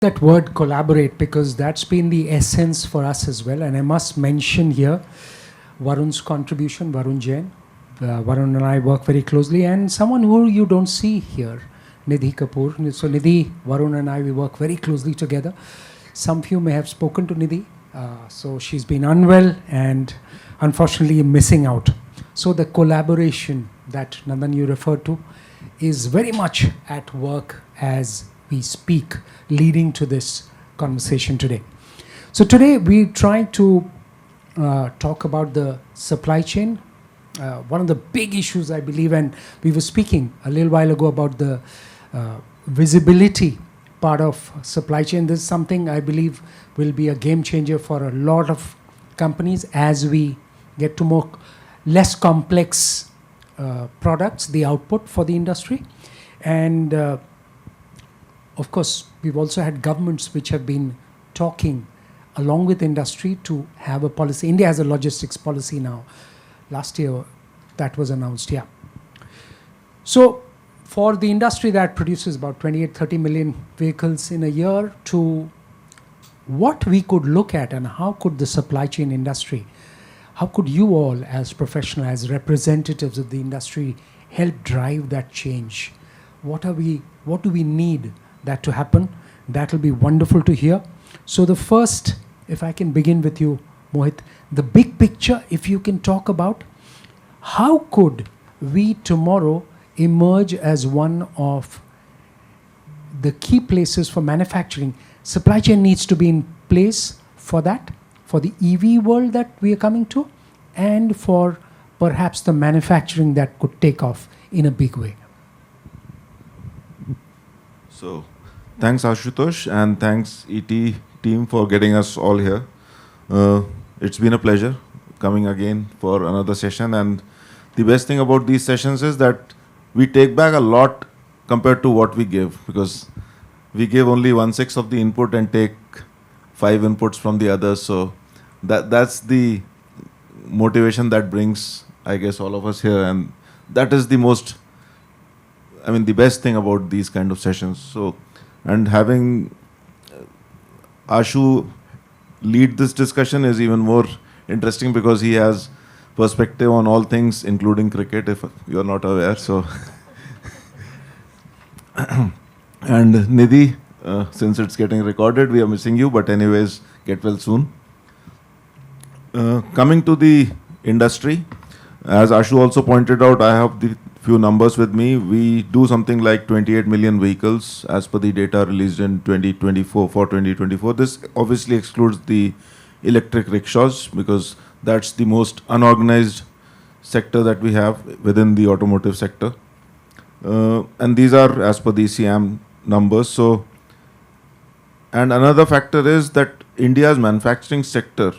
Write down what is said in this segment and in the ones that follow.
that word collaborate, because that's been the essence for us as well. And I must mention here Varun's contribution, Varun Jain. Varun and I work very closely, and someone who you don't see here, Nidhi Kapoor. So Nidhi, Varun and I, we work very closely together. Some of you may have spoken to Nidhi. So she's been unwell and unfortunately missing out. So the collaboration that Nandan you referred to is very much at work as we speak, leading to this conversation today. So today we try to talk about the supply chain. One of the big issues, I believe, and we were speaking a little while ago about the visibility part of supply chain. This is something I believe will be a game changer for a lot of companies as we get to less complex products, the output for the industry. And of course, we've also had governments which have been talking along with industry to have a policy. India has a logistics policy now. Last year, that was announced, yeah. So for the industry that produces about 28-30 million vehicles in a year, to what we could look at and how could the supply chain industry, how could you all as professionals, as representatives of the industry, help drive that change? What do we need that to happen? That will be wonderful to hear. So the first, if I can begin with you, Mohit, the big picture, if you can talk about how could we tomorrow emerge as one of the key places for manufacturing. Supply chain needs to be in place for that, for the EV world that we are coming to, and for perhaps the manufacturing that could take off in a big way. So, thanks Ashutosh, and thanks ET team for getting us all here. It's been a pleasure coming again for another session, and the best thing about these sessions is that we take back a lot compared to what we give, because we give only 1/6 of the input and take 5 inputs from the others. So that's the motivation that brings, I guess, all of us here, and that is the most, the best thing about these kind of sessions. So, and having Ashu lead this discussion is even more interesting because he has perspective on all things, including cricket, if you are not aware. So, and Nidhi, since it's getting recorded, we are missing you, but anyways, get well soon. Coming to the industry, as Ashu also pointed out, I have the few numbers with me. We do something like 28 million vehicles as per the data released in 2024 for 2024. This obviously excludes the electric rickshaws because that's the most unorganized sector that we have within the automotive sector. And these are as per the CM numbers. So, and another factor is that India's manufacturing sector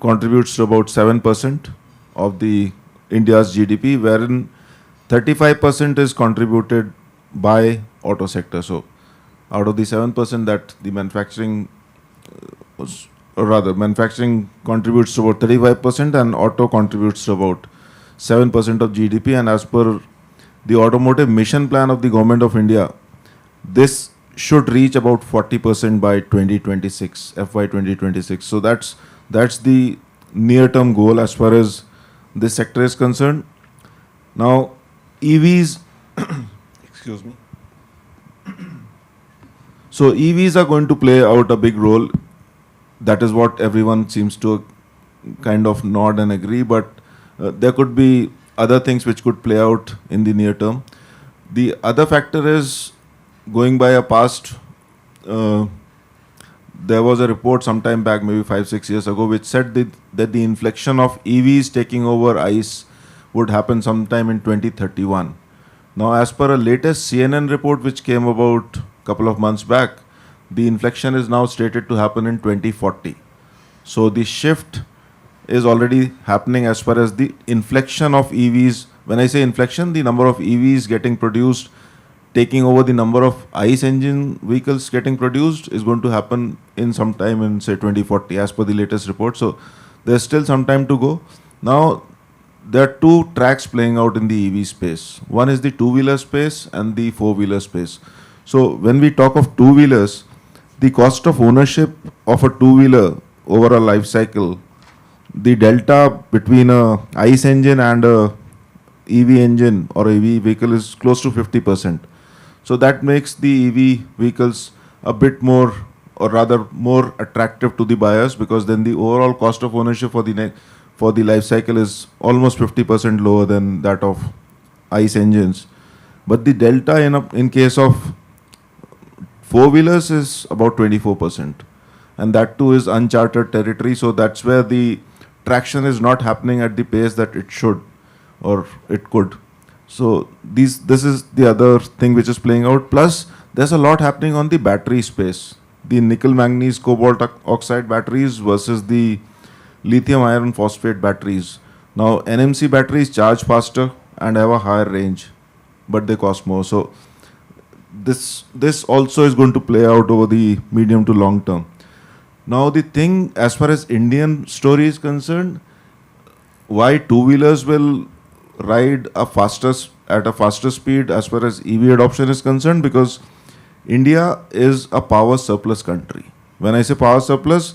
contributes to about 7% of the India's GDP, wherein 35% is contributed by auto sector. So, out of the 7% that the manufacturing manufacturing contributes to about 35%, and auto contributes to about 7% of GDP. And as per the automotive mission plan of the government of India, this should reach about 40% by 2026, FY 2026. So that's the near-term goal as far as this sector is concerned. Now, EVs, excuse me. So EVs are going to play out a big role. That is what everyone seems to kind of nod and agree, but there could be other things which could play out in the near term. The other factor is, going by a past, there was a report sometime back, maybe 5-6 years ago, which said that the inflection of EVs taking over ICE would happen sometime in 2031. Now, as per a latest CNN report which came about a couple of months back, the inflection is now slated to happen in 2040. So the shift is already happening as far as the inflection of EVs. When I say inflection, the number of EVs getting produced, taking over the number of ICE engine vehicles getting produced, is going to happen in some time in, say, 2040 as per the latest report. So there's still some time to go. Now, there are two tracks playing out in the EV space. One is the two-wheeler space and the four-wheeler space. So when we talk of two-wheelers, the cost of ownership of a two-wheeler over a life cycle, the delta between a ICE engine and a EV engine or EV vehicle is close to 50%. So that makes the EV vehicles a bit more, or rather more attractive to the buyers, because then the overall cost of ownership for the life cycle is almost 50% lower than that of ICE engines. But the delta in case of four-wheelers is about 24%. And that too is uncharted territory. So that's where the traction is not happening at the pace that it should or it could. So this is the other thing which is playing out. Plus, there's a lot happening on the battery space. The nickel manganese cobalt oxide batteries versus the lithium iron phosphate batteries. Now, NMC batteries charge faster and have a higher range, but they cost more. So this also is going to play out over the medium to long term. Now, the thing as far as Indian story is concerned, why two-wheelers will ride at a faster speed as far as EV adoption is concerned, because India is a power surplus country. When I say power surplus,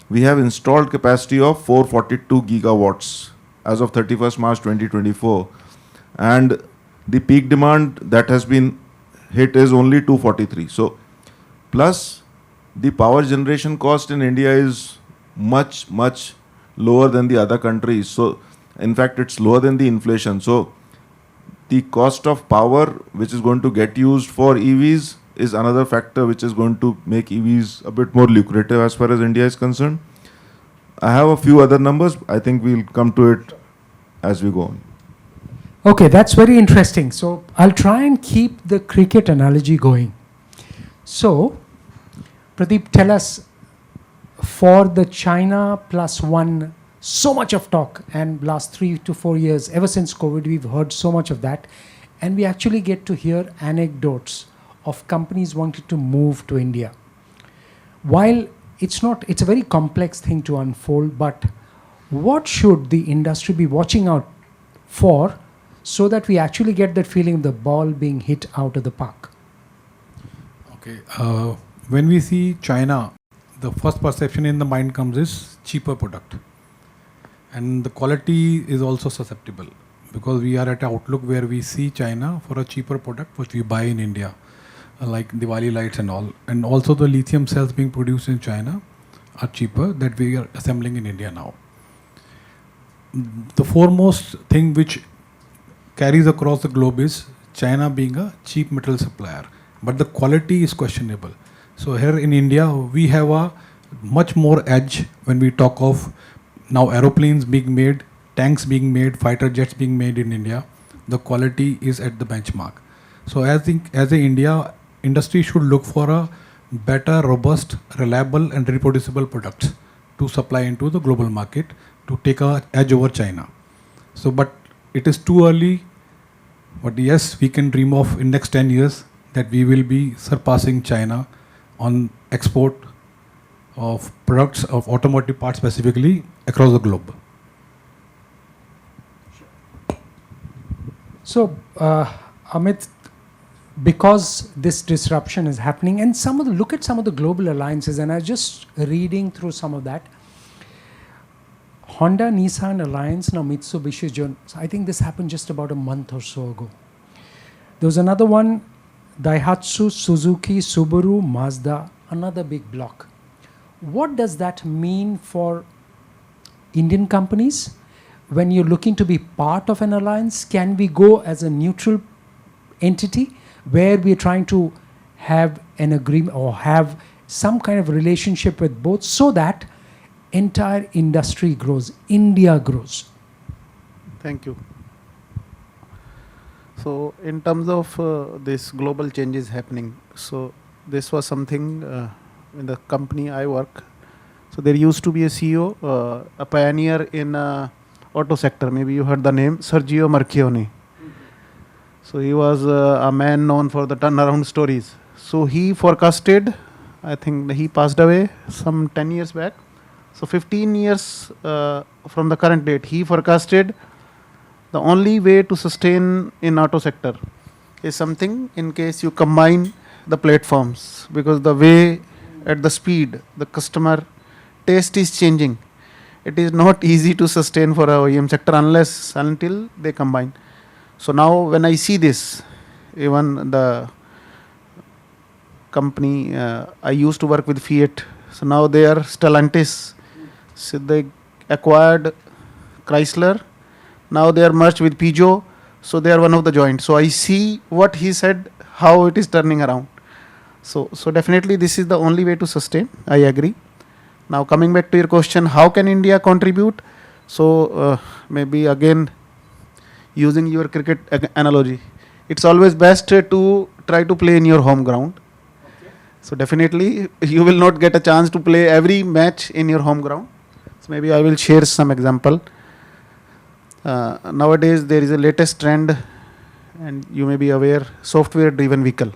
we have installed capacity of 442 gigawatts as of 31st March 2024, and the peak demand that has been hit is only 243. So plus the power generation cost in India is much lower than the other countries. So in fact, it's lower than the inflation. So the cost of power which is going to get used for EVs is another factor which is going to make EVs a bit more lucrative as far as India is concerned. I have a few other numbers. I think we'll come to it as we go on. Okay, that's very interesting. So I'll try and keep the cricket analogy going. So, Pradeep, tell us, for the China plus one, so much of talk, and last 3 to 4 years, ever since COVID, we've heard so much of that, and we actually get to hear anecdotes of companies wanting to move to India. While it's a very complex thing to unfold, but what should the industry be watching out for so that we actually get that feeling of the ball being hit out of the park? Okay, when we see China, the first perception in the mind comes is cheaper product. And the quality is also susceptible, because we are at an outlook where we see China for a cheaper product which we buy in India, like Diwali lights and all. And also the lithium cells being produced in China are cheaper that we are assembling in India now. The foremost thing which carries across the globe is China being a cheap metal supplier, but the quality is questionable. So here in India, we have a much more edge when we talk of now aeroplanes being made, tanks being made, fighter jets being made in India. The quality is at the benchmark. So I think as a India, industry should look for a better, robust, reliable and reproducible products to supply into the global market to take a edge over China. So, but it is too early, but yes, we can dream of in next 10 years that we will be surpassing China on export of products of automotive parts specifically across the globe. So, Amit, because this disruption is happening, and look at some of the global alliances, and I was just reading through some of that. Honda Nissan alliance, now Mitsubishi joined. So I think this happened just about a month or so ago. There was another one, Daihatsu, Suzuki, Subaru, Mazda, another big block. What does that mean for Indian companies? When you're looking to be part of an alliance, can we go as a neutral entity where we're trying to have an agreement or have some kind of relationship with both so that entire industry grows, India grows? Thank you. So in terms of this global changes happening, so this was something in the company I work. So there used to be a CEO, a pioneer in auto sector. Maybe you heard the name, Sergio Marchionne. So he was a man known for the turnaround stories. So he forecasted, I think he passed away some 10 years back. So 15 years from the current date, he forecasted the only way to sustain in auto sector is something in case you combine the platforms, because the way at the speed the customer taste is changing. It is not easy to sustain for a OEM sector unless until they combine. So now when I see this, even the company I used to work with Fiat, so now they are Stellantis. So they acquired Chrysler. Now they are merged with Peugeot. So they are one of the joint. So I see what he said, how it is turning around. So definitely this is the only way to sustain. I agree. Now coming back to your question, how can India contribute? So maybe again using your cricket analogy, it's always best to try to play in your home ground. So definitely you will not get a chance to play every match in your home ground. So maybe I will share some example. Nowadays there is a latest trend, and you may be aware, software driven vehicle.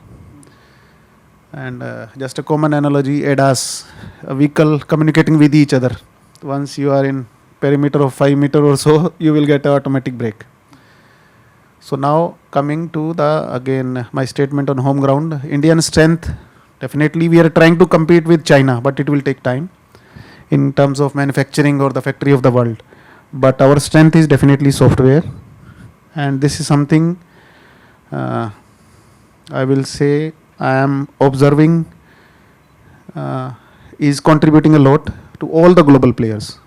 And just a common analogy, ADAS, a vehicle communicating with each other. Once you are in perimeter of 5 meter or so, you will get an automatic brake. So now coming to the, again, my statement on home ground, Indian strength, definitely we are trying to compete with China, but it will take time in terms of manufacturing or the factory of the world. But our strength is definitely software. And this is something I will say I am observing is contributing a lot to all the global players,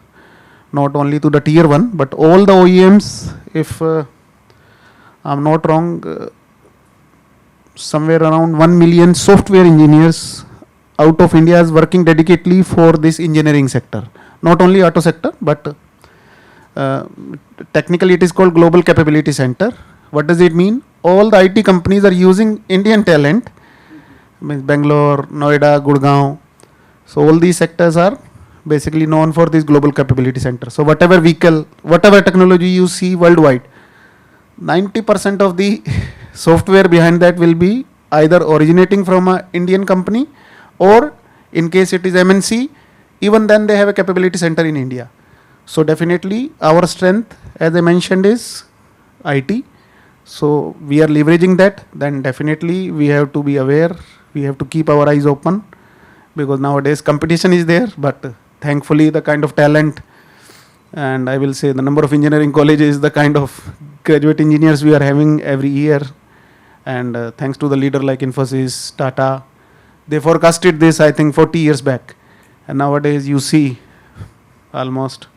not only to the tier 1, but all the OEMs. If I'm not wrong, somewhere around 1 million software engineers out of India is working dedicatedly for this engineering sector. Not only auto sector, but technically it is called Global Capability Center. What does it mean? All the IT companies are using Indian talent, means Bangalore, Noida, Gurgaon. So all these sectors are basically known for this Global Capability Center. So whatever vehicle, whatever technology you see worldwide, 90% of the software behind that will be either originating from an Indian company, or in case it is MNC, even then they have a capability center in India. So definitely our strength, as I mentioned, is IT. So we are leveraging that. Then definitely we have to be aware. We have to keep our eyes open, because nowadays competition is there, but thankfully the kind of talent, and I will say the number of engineering colleges, the kind of graduate engineers we are having every year, and thanks to the leader like Infosys, Tata, they forecasted this I think 40 years back, and nowadays you see almost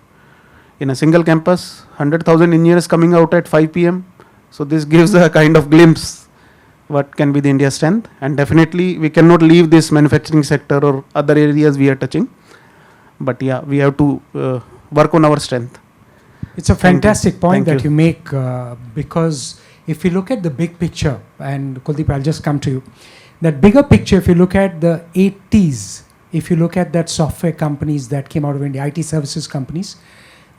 in a single campus 100,000 engineers coming out at 5 p.m. So this gives a kind of glimpse what can be the India strength, and definitely we cannot leave this manufacturing sector or other areas we are touching, but yeah, we have to work on our strength. It's a fantastic point Thank that you make, because if you look at the big picture, and Kuldeep, I'll just come to you, that bigger picture, if you look at the 80s, if you look at that software companies that came out of India, IT services companies,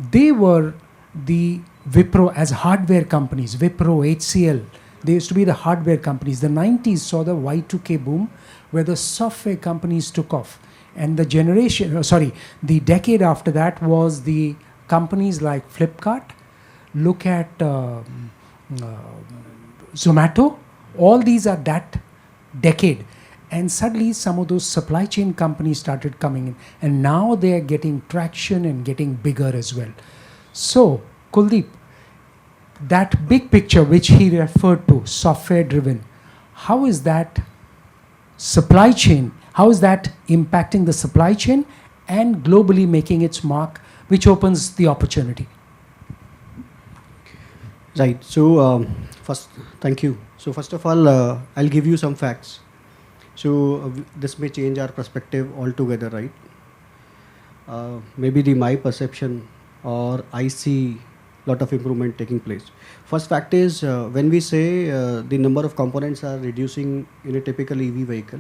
they were the Wipro as hardware companies, Wipro, HCL, they used to be the hardware companies. The 90s saw the Y2K boom where the software companies took off. And the generation, the decade after that was the companies like Flipkart, look at Zomato, all these are that decade. And suddenly some of those supply chain companies started coming in, and now they are getting traction and getting bigger as well. So, Kuldeep, that big picture which he referred to, software driven, how is that supply chain, how is that impacting the supply chain and globally making its mark, which opens the opportunity? Right. So first, thank you. So first of all, I'll give you some facts. So this may change our perspective altogether, right? Maybe my perception, or I see lot of improvement taking place. First fact is, when we say the number of components are reducing in a typical EV vehicle,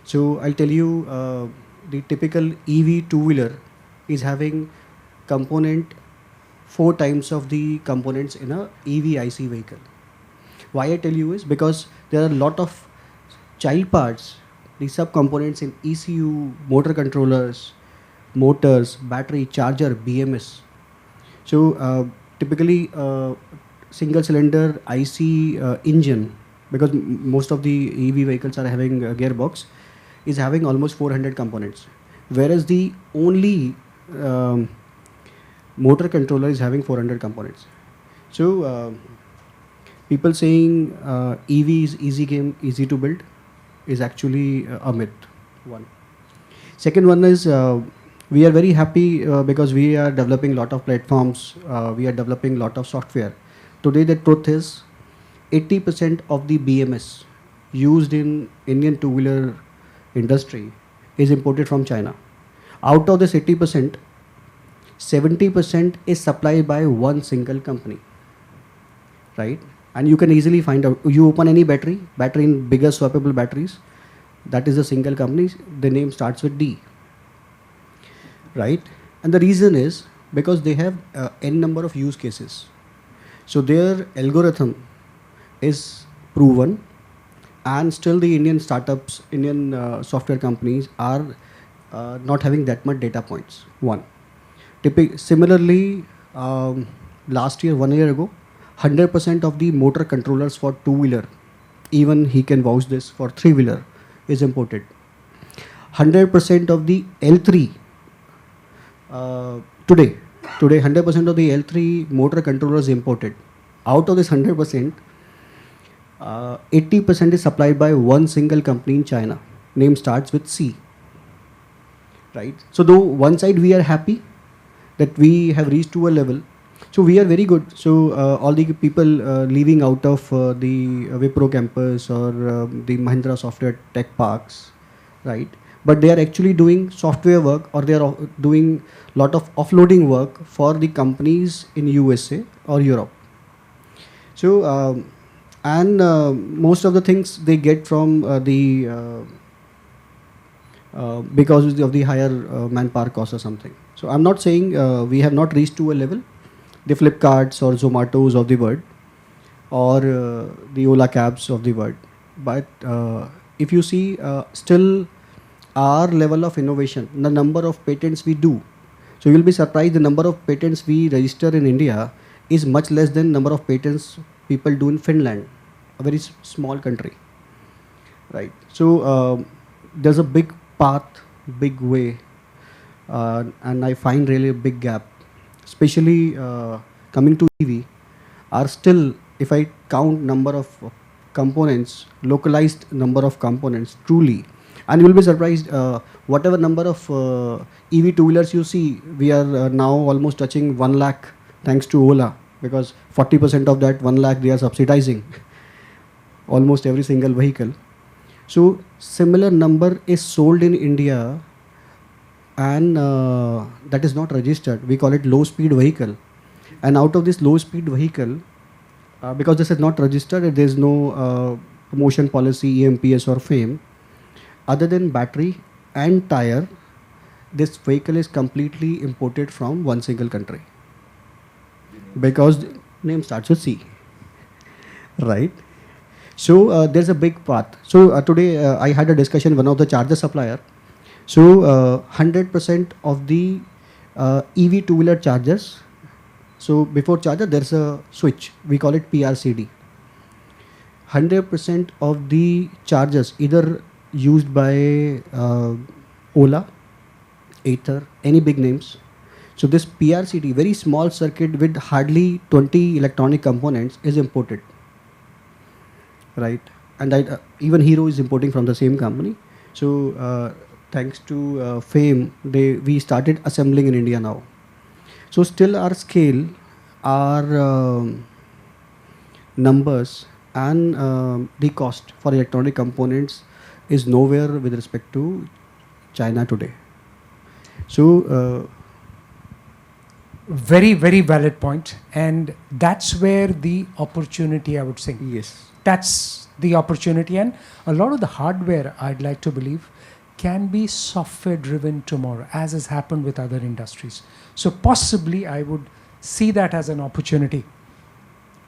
so I'll tell you the typical EV two-wheeler is having component 4 times of the components in a EV IC vehicle. Why I tell you is because there are a lot of child parts, the sub-components in ECU, motor controllers, motors, battery, charger, BMS. So typically single cylinder IC engine because most of the EV vehicles are having a gearbox, is having almost 400 components, whereas the only motor controller is having 400 components. So people saying EV is easy game, easy to build, is actually a myth. One. Second one is we are very happy because we are developing a lot of platforms, we are developing a lot of software. Today the truth is 80% of the BMS used in Indian two-wheeler industry is imported from China. Out of this 80%, 70% is supplied by one single company, right? And you can easily find out, you open any battery in bigger swappable batteries, that is a single company, the name starts with D, right? And the reason is because they have n number of use cases. So their algorithm is proven, and still the Indian startups, Indian software companies are not having that much data points. One. Similarly, last year, 1 year ago, 100% of the motor controllers for two-wheeler, even he can vouch this for three-wheeler, is imported. 100% of the L3 today 100% of the L3 motor controllers imported. Out of this 100%, 80% is supplied by one single company in China. Name starts with C. Right? So though one side we are happy that we have reached to a level, so we are very good. So all the people leaving out of the Wipro campus or the Mahindra software tech parks, right? But they are actually doing software work, or they are doing lot of offloading work for the companies in USA or Europe. So and most of the things they get from because of the higher manpower cost or something. So I'm not saying we have not reached to a level, the Flipkarts or Zomatos of the world, or the Ola cabs of the world. But if you see still our level of innovation, the number of patents we do, so you'll be surprised the number of patents we register in India is much less than number of patents people do in Finland, a very small country, right? So there's a big path, big way, and I find really a big gap, especially coming to EV, are still, if I count number of components, localized number of components, truly, and you will be surprised, whatever number of EV two-wheelers you see, we are now almost touching 1 lakh thanks to Ola, because 40% of that 1 lakh they are subsidizing almost every single vehicle. So similar number is sold in India, and that is not registered. We call it low speed vehicle. And out of this low speed vehicle, because this is not registered, there is no promotion policy, EMPS or FAME, other than battery and tire, this vehicle is completely imported from one single country. Because the name starts with C, right? So there's a big path. So today I had a discussion with one of the charger supplier. So 100% of the EV two-wheeler chargers, so before charger there's a switch, we call it PRCD. 100% of the chargers either used by Ola, Ather, any big names. So this PRCD, very small circuit with hardly 20 electronic components, is imported, right? And even Hero is importing from the same company. So thanks to FAME, we started assembling in India now. So still our scale, our numbers, and the cost for electronic components is nowhere with respect to China today. So very, very valid point, and that's where the opportunity, I would say. yes, That's the opportunity, and a lot of the hardware, I'd like to believe, can be software driven tomorrow, as has happened with other industries. So possibly I would see that as an opportunity.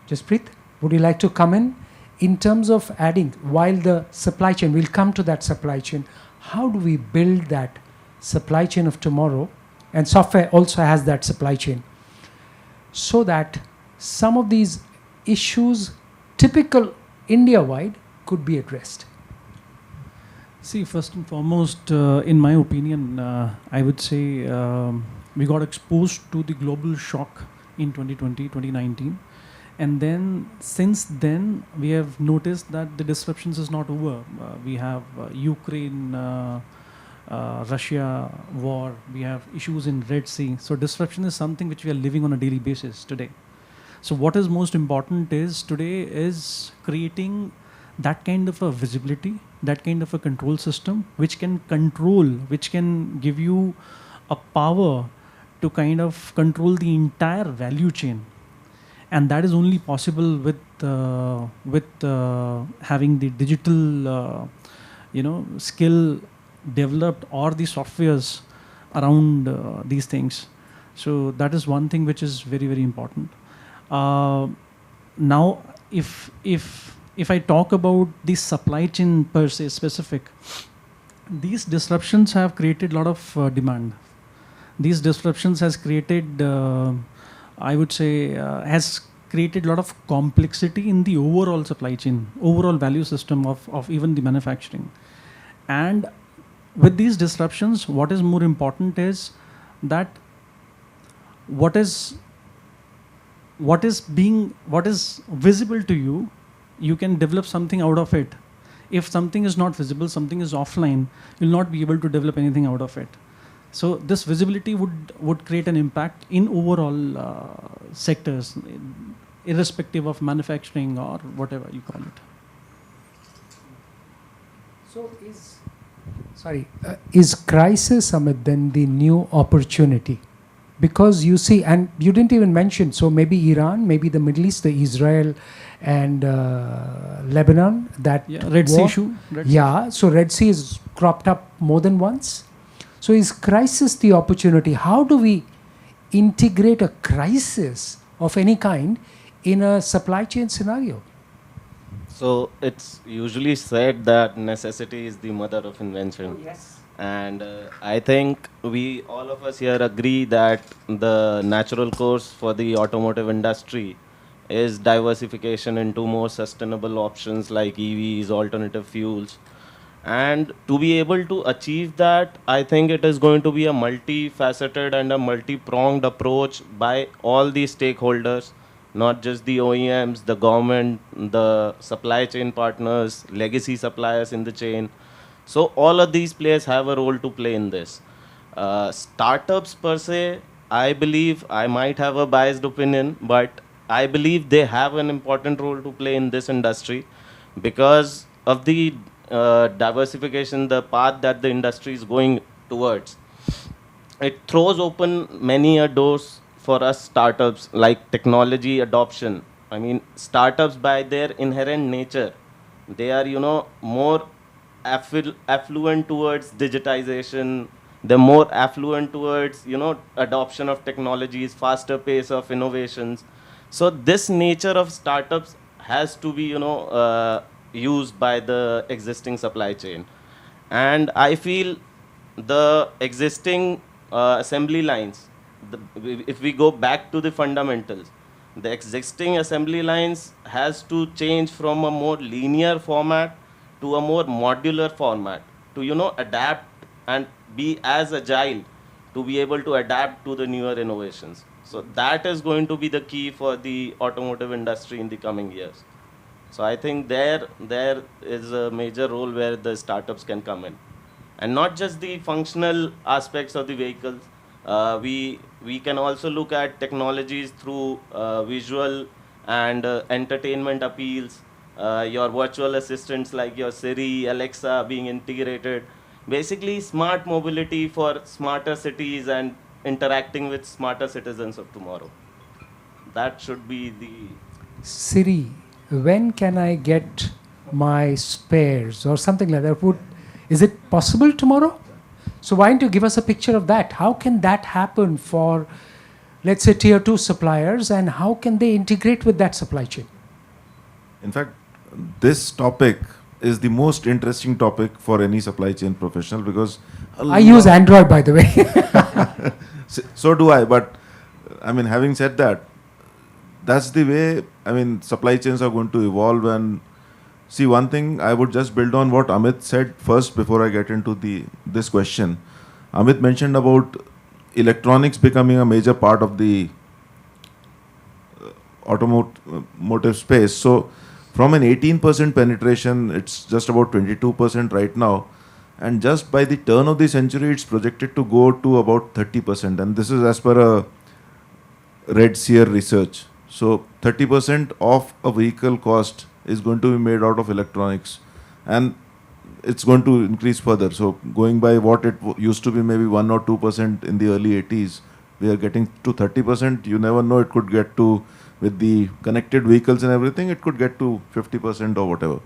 Jaspreet, would you like to come in terms of adding, while the supply chain, we'll come to that supply chain, how do we build that supply chain of tomorrow? And software also has that supply chain, so that some of these issues, typical India-wide could be addressed? See, first and foremost, in my opinion, I would say we got exposed to the global shock in 2020, 2019. And then, since then, we have noticed that the disruptions is not over. We have Ukraine, Russia war, we have issues in Red Sea. So disruption is something which we are living on a daily basis today. So what is most important is today is creating that kind of a visibility, that kind of a control system, which can control, which can give you a power to kind of control the entire value chain. And that is only possible with having the digital, skill developed or the softwares around these things. So that is one thing which is very, very important. Now, if I talk about the supply chain per se specific, these disruptions have created a lot of demand. These disruptions has created, I would say, has created a lot of complexity in the overall supply chain, overall value system of even the manufacturing. And with these disruptions, what is more important is that what is visible to you, you can develop something out of it. If something is not visible, something is offline, you'll not be able to develop anything out of it. So this visibility would create an impact in overall sectors, irrespective of manufacturing or whatever you call it. So is crisis, Amit, then the new opportunity? Because you see, and you didn't even mention, so maybe Iran, maybe the Middle East, the Israel and Lebanon, that Red Sea war. issue. So Red Sea is cropped up more than once. So is crisis the opportunity? How do we integrate a crisis of any kind in a supply chain scenario? So it's usually said that necessity is the mother of invention. Yes. And I think we, all of us here, agree that the natural course for the automotive industry is diversification into more sustainable options like EVs, alternative fuels. And to be able to achieve that, I think it is going to be a multifaceted and a multi-pronged approach by all the stakeholders, not just the OEMs, the government, the supply chain partners, legacy suppliers in the chain. So all of these players have a role to play in this. Startups per se, I believe, I might have a biased opinion, but I believe they have an important role to play in this industry because of the diversification, the path that the industry is going towards. It throws open many doors for us startups, like technology adoption. I mean, startups by their inherent nature, they are, more affluent towards digitization. They're more affluent towards, adoption of technologies, faster pace of innovations. So this nature of startups has to be, used by the existing supply chain. And I feel the existing assembly lines, if we go back to the fundamentals, the existing assembly lines has to change from a more linear format to a more modular format to, adapt and be as agile to be able to adapt to the newer innovations. So that is going to be the key for the automotive industry in the coming years. So I think there is a major role where the startups can come in. And not just the functional aspects of the vehicles. We can also look at technologies through visual and entertainment appeals, your virtual assistants like your Siri, Alexa being integrated. Basically smart mobility for smarter cities and interacting with smarter citizens of tomorrow. That should be the... Siri, when can I get my spares or something like that? Is it possible tomorrow? So why don't you give us a picture of that? How can that happen for, let's say, tier 2 suppliers, and how can they integrate with that supply chain? In fact, this topic is the most interesting topic for any supply chain professional because I use Android, by the way. So do I, but I mean, having said that, that's the way, I mean, supply chains are going to evolve, and See, one thing I would just build on what Amit said first before I get into this question. Amit mentioned about electronics becoming a major part of the automotive space. So from an 18% penetration, it's just about 22% right now. And just by the turn of the century, it's projected to go to about 30%. And this is as per a Red Seer research. So 30% of a vehicle cost is going to be made out of electronics. And it's going to increase further. So going by what it used to be maybe 1 or 2% in the early 80s, we are getting to 30%. You never know, it could get to, with the connected vehicles and everything, it could get to 50% or whatever.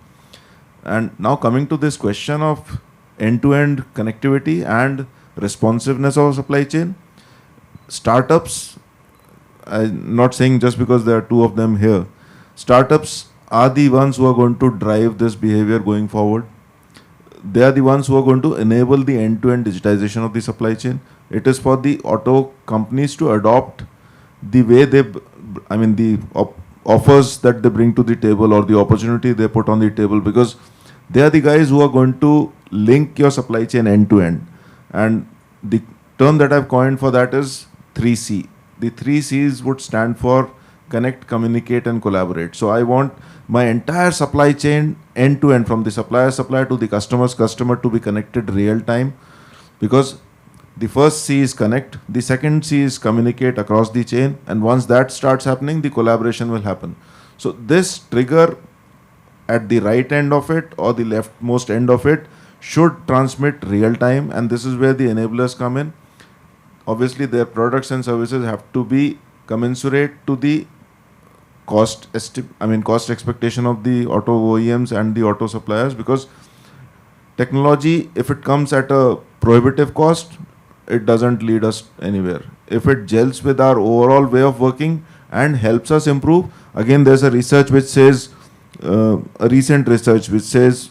And now coming to this question of end-to-end connectivity and responsiveness of supply chain, startups, I'm not saying just because there are two of them here, startups are the ones who are going to drive this behavior going forward. They are the ones who are going to enable the end-to-end digitization of the supply chain. It is for the auto companies to adopt the way they, the offers that they bring to the table or the opportunity they put on the table, because they are the guys who are going to link your supply chain end-to-end. And the term that I've coined for that is 3C. The 3 C's would stand for connect, communicate, and collaborate. So I want my entire supply chain end-to-end, from the supplier to the customer's customer, to be connected real time, because the first C is connect, the second C is communicate across the chain, and once that starts happening, the collaboration will happen. So this trigger at the right end of it or the leftmost end of it should transmit real time, and this is where the enablers come in. Obviously, their products and services have to be commensurate to the cost expectation of the auto OEMs and the auto suppliers, because technology, if it comes at a prohibitive cost, it doesn't lead us anywhere. If it gels with our overall way of working and helps us improve, again, there's a research which says, a recent research which says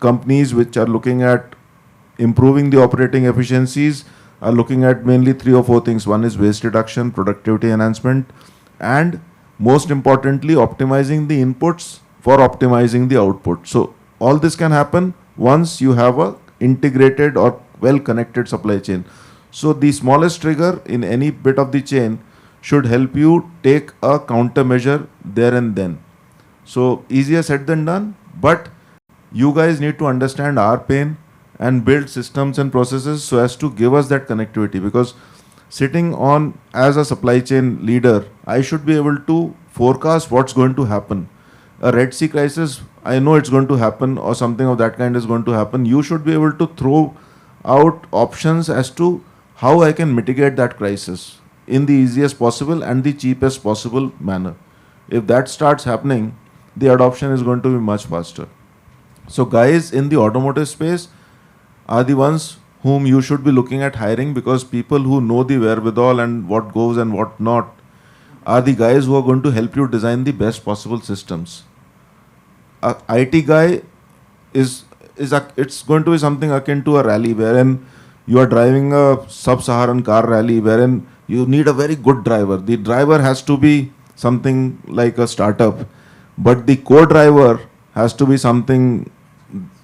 companies which are looking at improving the operating efficiencies are looking at mainly 3 or 4 things. One is waste reduction, productivity enhancement, and most importantly, optimizing the inputs for optimizing the output. So all this can happen once you have a integrated or well-connected supply chain. So the smallest trigger in any bit of the chain should help you take a countermeasure there and then. So easier said than done, but you guys need to understand our pain and build systems and processes so as to give us that connectivity, because sitting on as a supply chain leader, I should be able to forecast what's going to happen. A Red Sea crisis, I know it's going to happen, or something of that kind is going to happen. You should be able to throw out options as to how I can mitigate that crisis in the easiest possible and the cheapest possible manner. If that starts happening, the adoption is going to be much faster. So guys in the automotive space are the ones whom you should be looking at hiring, because people who know the wherewithal and what goes and what not are the guys who are going to help you design the best possible systems. A IT guy it's going to be something akin to a rally, wherein you are driving a sub-Saharan car rally, wherein you need a very good driver. The driver has to be something like a startup, but the co-driver has to be something,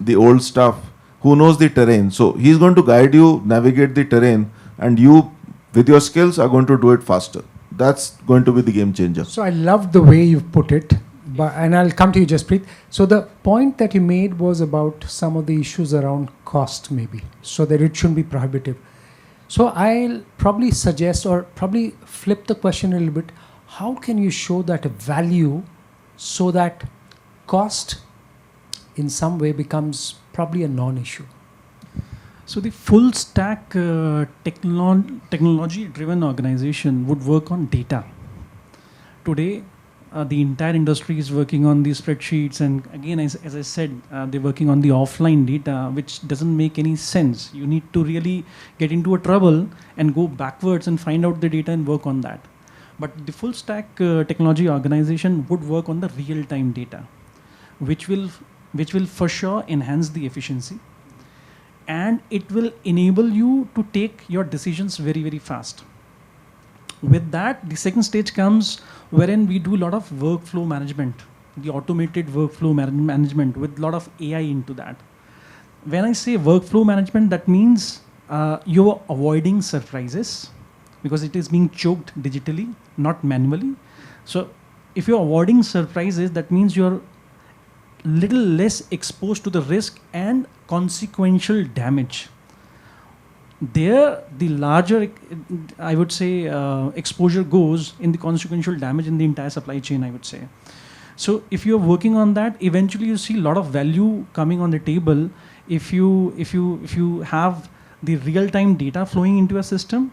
the old stuff, who knows the terrain. So he's going to guide you, navigate the terrain, and you, with your skills, are going to do it faster. That's going to be the game changer. So I love the way you've put it, and I'll come to you, Jaspreet. So the point that you made was about some of the issues around cost, maybe, so that it shouldn't be prohibitive. So I'll probably suggest, or probably flip the question a little bit. How can you show that value so that cost in some way becomes probably a non-issue? So the full stack technology-driven organization would work on data. Today, the entire industry is working on these spreadsheets, and again, as I said, they're working on the offline data, which doesn't make any sense. You need to really get into a trouble and go backwards and find out the data and work on that. But the full stack technology organization would work on the real-time data, which will for sure enhance the efficiency, and it will enable you to take your decisions very, very fast. With that, the second stage comes wherein we do a lot of workflow management. the automated workflow management with a lot of AI into that. When I say workflow management, that means you're avoiding surprises because it is being choked digitally, not manually. So if you're avoiding surprises, that means you're little less exposed to the risk and consequential damage. There, the larger, I would say, exposure goes in the consequential damage in the entire supply chain, I would say. So if you're working on that, eventually you see a lot of value coming on the table if you have the real-time data flowing into a system,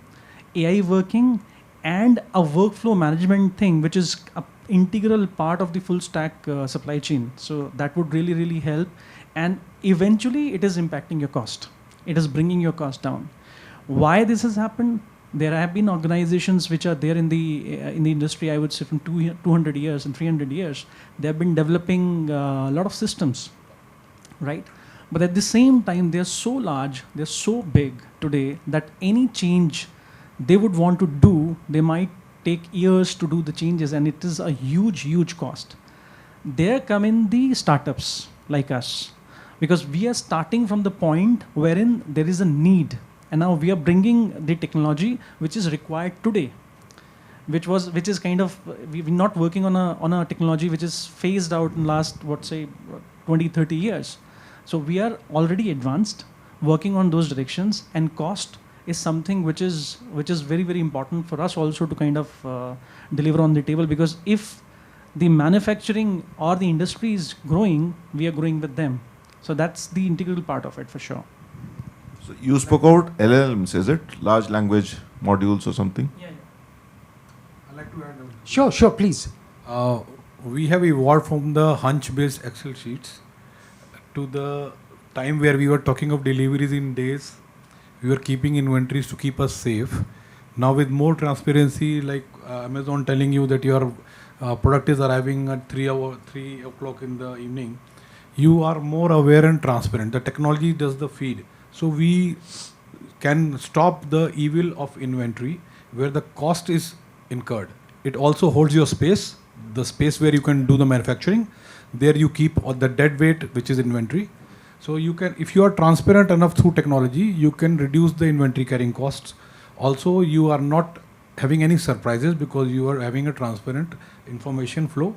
AI working, and a workflow management thing, which is an integral part of the full stack supply chain. So that would really, really help. And eventually it is impacting your cost. It is bringing your cost down. Why this has happened? There have been organizations which are there in the industry, I would say from 200 years and 300 years. They have been developing a lot of systems, right? But at the same time, they're so large, they're so big today that any change they would want to do, they might take years to do the changes, and it is a huge, huge cost. There come in the startups like us, because we are starting from the point wherein there is a need, and now we are bringing the technology which is required today, which is kind of, we're not working on a technology which is phased out in last, 20, 30 years. So we are already advanced, working on those directions, and cost is something which is very, very important for us also to kind of deliver on the table, because if the manufacturing or the industry is growing, we are growing with them. So that's the integral part of it for sure. So you spoke about LLMs, is it? Large language modules or something? Yeah. I'd like to add. Sure, please. We have evolved from the hunch-based Excel sheets to the time where we were talking of deliveries in days. We were keeping inventories to keep us safe. Now with more transparency, like Amazon telling you that your product is arriving at 3 o'clock in the evening, you are more aware and transparent. The technology does the feed. So we can stop the evil of inventory where the cost is incurred. It also holds your space, the space where you can do the manufacturing. There you keep the dead weight, which is inventory. So you can, if you are transparent enough through technology, you can reduce the inventory carrying costs. Also, you are not having any surprises because you are having a transparent information flow.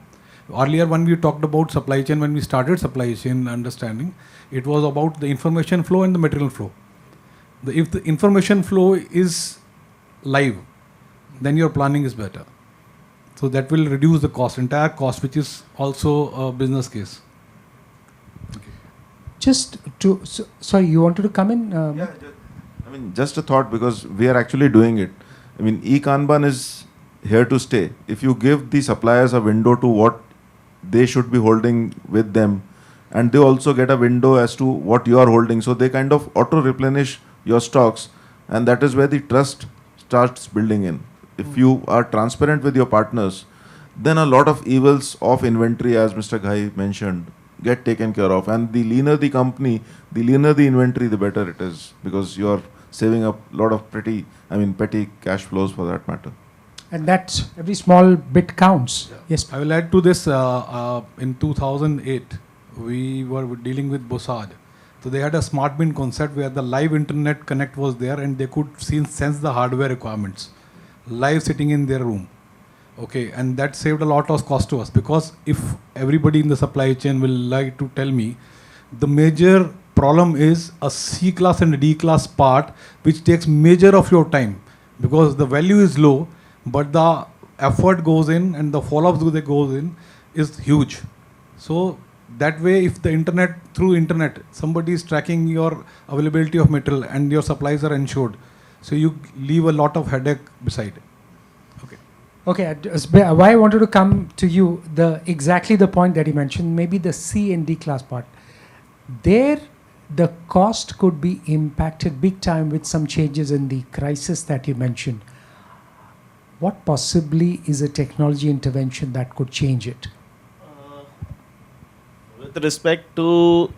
Earlier, when we talked about supply chain, when we started supply chain understanding, it was about the information flow and the material flow. If the information flow is live, then your planning is better. So that will reduce the cost, entire cost, which is also a business case. Sorry, you wanted to come in? Just a thought, because we are actually doing it. E-Kanban is here to stay. If you give the suppliers a window to what they should be holding with them, and they also get a window as to what you are holding, so they kind of auto-replenish your stocks, and that is where the trust starts building in. If you are transparent with your partners, then a lot of evils of inventory, as Mr. Ghai mentioned, get taken care of. And the leaner the company, the leaner the inventory, the better it is, because you are saving up a lot of petty cash flows for that matter. And that every small bit counts. Yeah. Yes. I will add to this. In 2008, we were dealing with Bossard. So they had a smart bin concept where the live internet connect was there, and they could sense the hardware requirements live sitting in their room. Okay, and that saved a lot of cost to us, because if everybody in the supply chain will like to tell me, the major problem is a C class and a D class part, which takes major of your time, because the value is low, but the effort goes in and the follow-ups that goes in is huge. So that way, if the through internet, somebody is tracking your availability of material and your supplies are ensured, so you leave a lot of headache beside. Okay, why I wanted to come to you, exactly the point that you mentioned, maybe the C and D class part. There, the cost could be impacted big time with some changes in the crisis that you mentioned. What possibly is a technology intervention that could change it? With respect to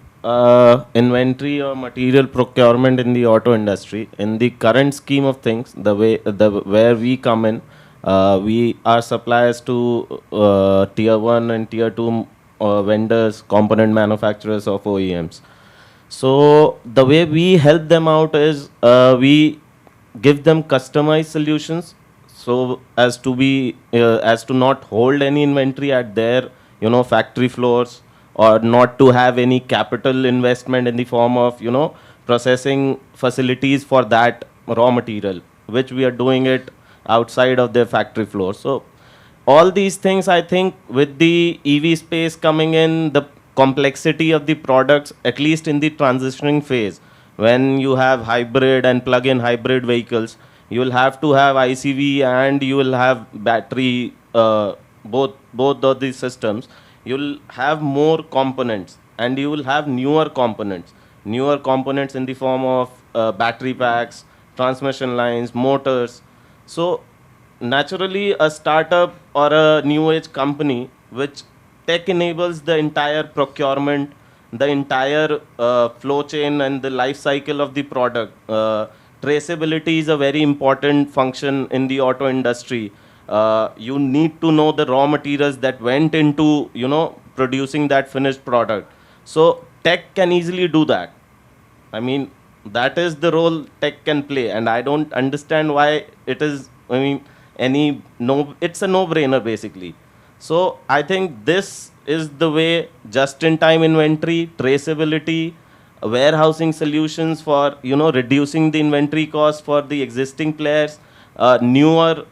inventory or material procurement in the auto industry, in the current scheme of things, where we come in, we are suppliers to tier 1 and tier 2 vendors, component manufacturers of OEMs. So the way we help them out is we give them customized solutions, so as to not hold any inventory at their factory floors, or not to have any capital investment in the form of processing facilities for that raw material, which we are doing it outside of their factory floor. So all these things, I think, with the EV space coming in, the complexity of the products, at least in the transitioning phase, when you have hybrid and plug-in hybrid vehicles, you will have to have ICV and you will have battery, both of these systems. You will have more components, and you will have newer components in the form of battery packs, transmission lines, motors. So naturally, a startup or a new age company which tech enables the entire procurement, the entire flow chain and the life cycle of the product. Traceability is a very important function in the auto industry. You need to know the raw materials that went into producing that finished product. So tech can easily do that. I mean, that is the role tech can play, and I don't understand why it is. I mean, it's a no-brainer basically. So I think this is the way: just-in-time inventory, traceability, warehousing solutions for reducing the inventory cost for the existing players, newer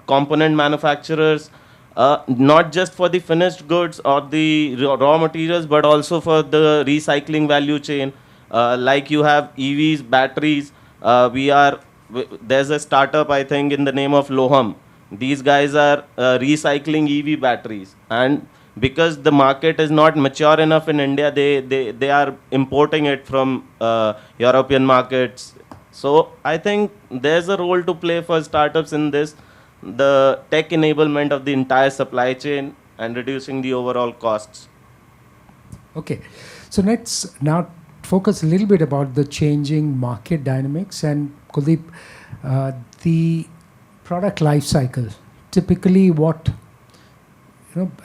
component manufacturers, not just for the finished goods or the raw materials, but also for the recycling value chain. Like you have EVs, batteries. There's a startup, I think, in the name of Loham. These guys are recycling EV batteries, and because the market is not mature enough in India, they are importing it from European markets. So I think there's a role to play for startups in this, the tech enablement of the entire supply chain and reducing the overall costs. Okay, so let's now focus a little bit about the changing market dynamics. And Kuldeep, the product life cycle, typically what,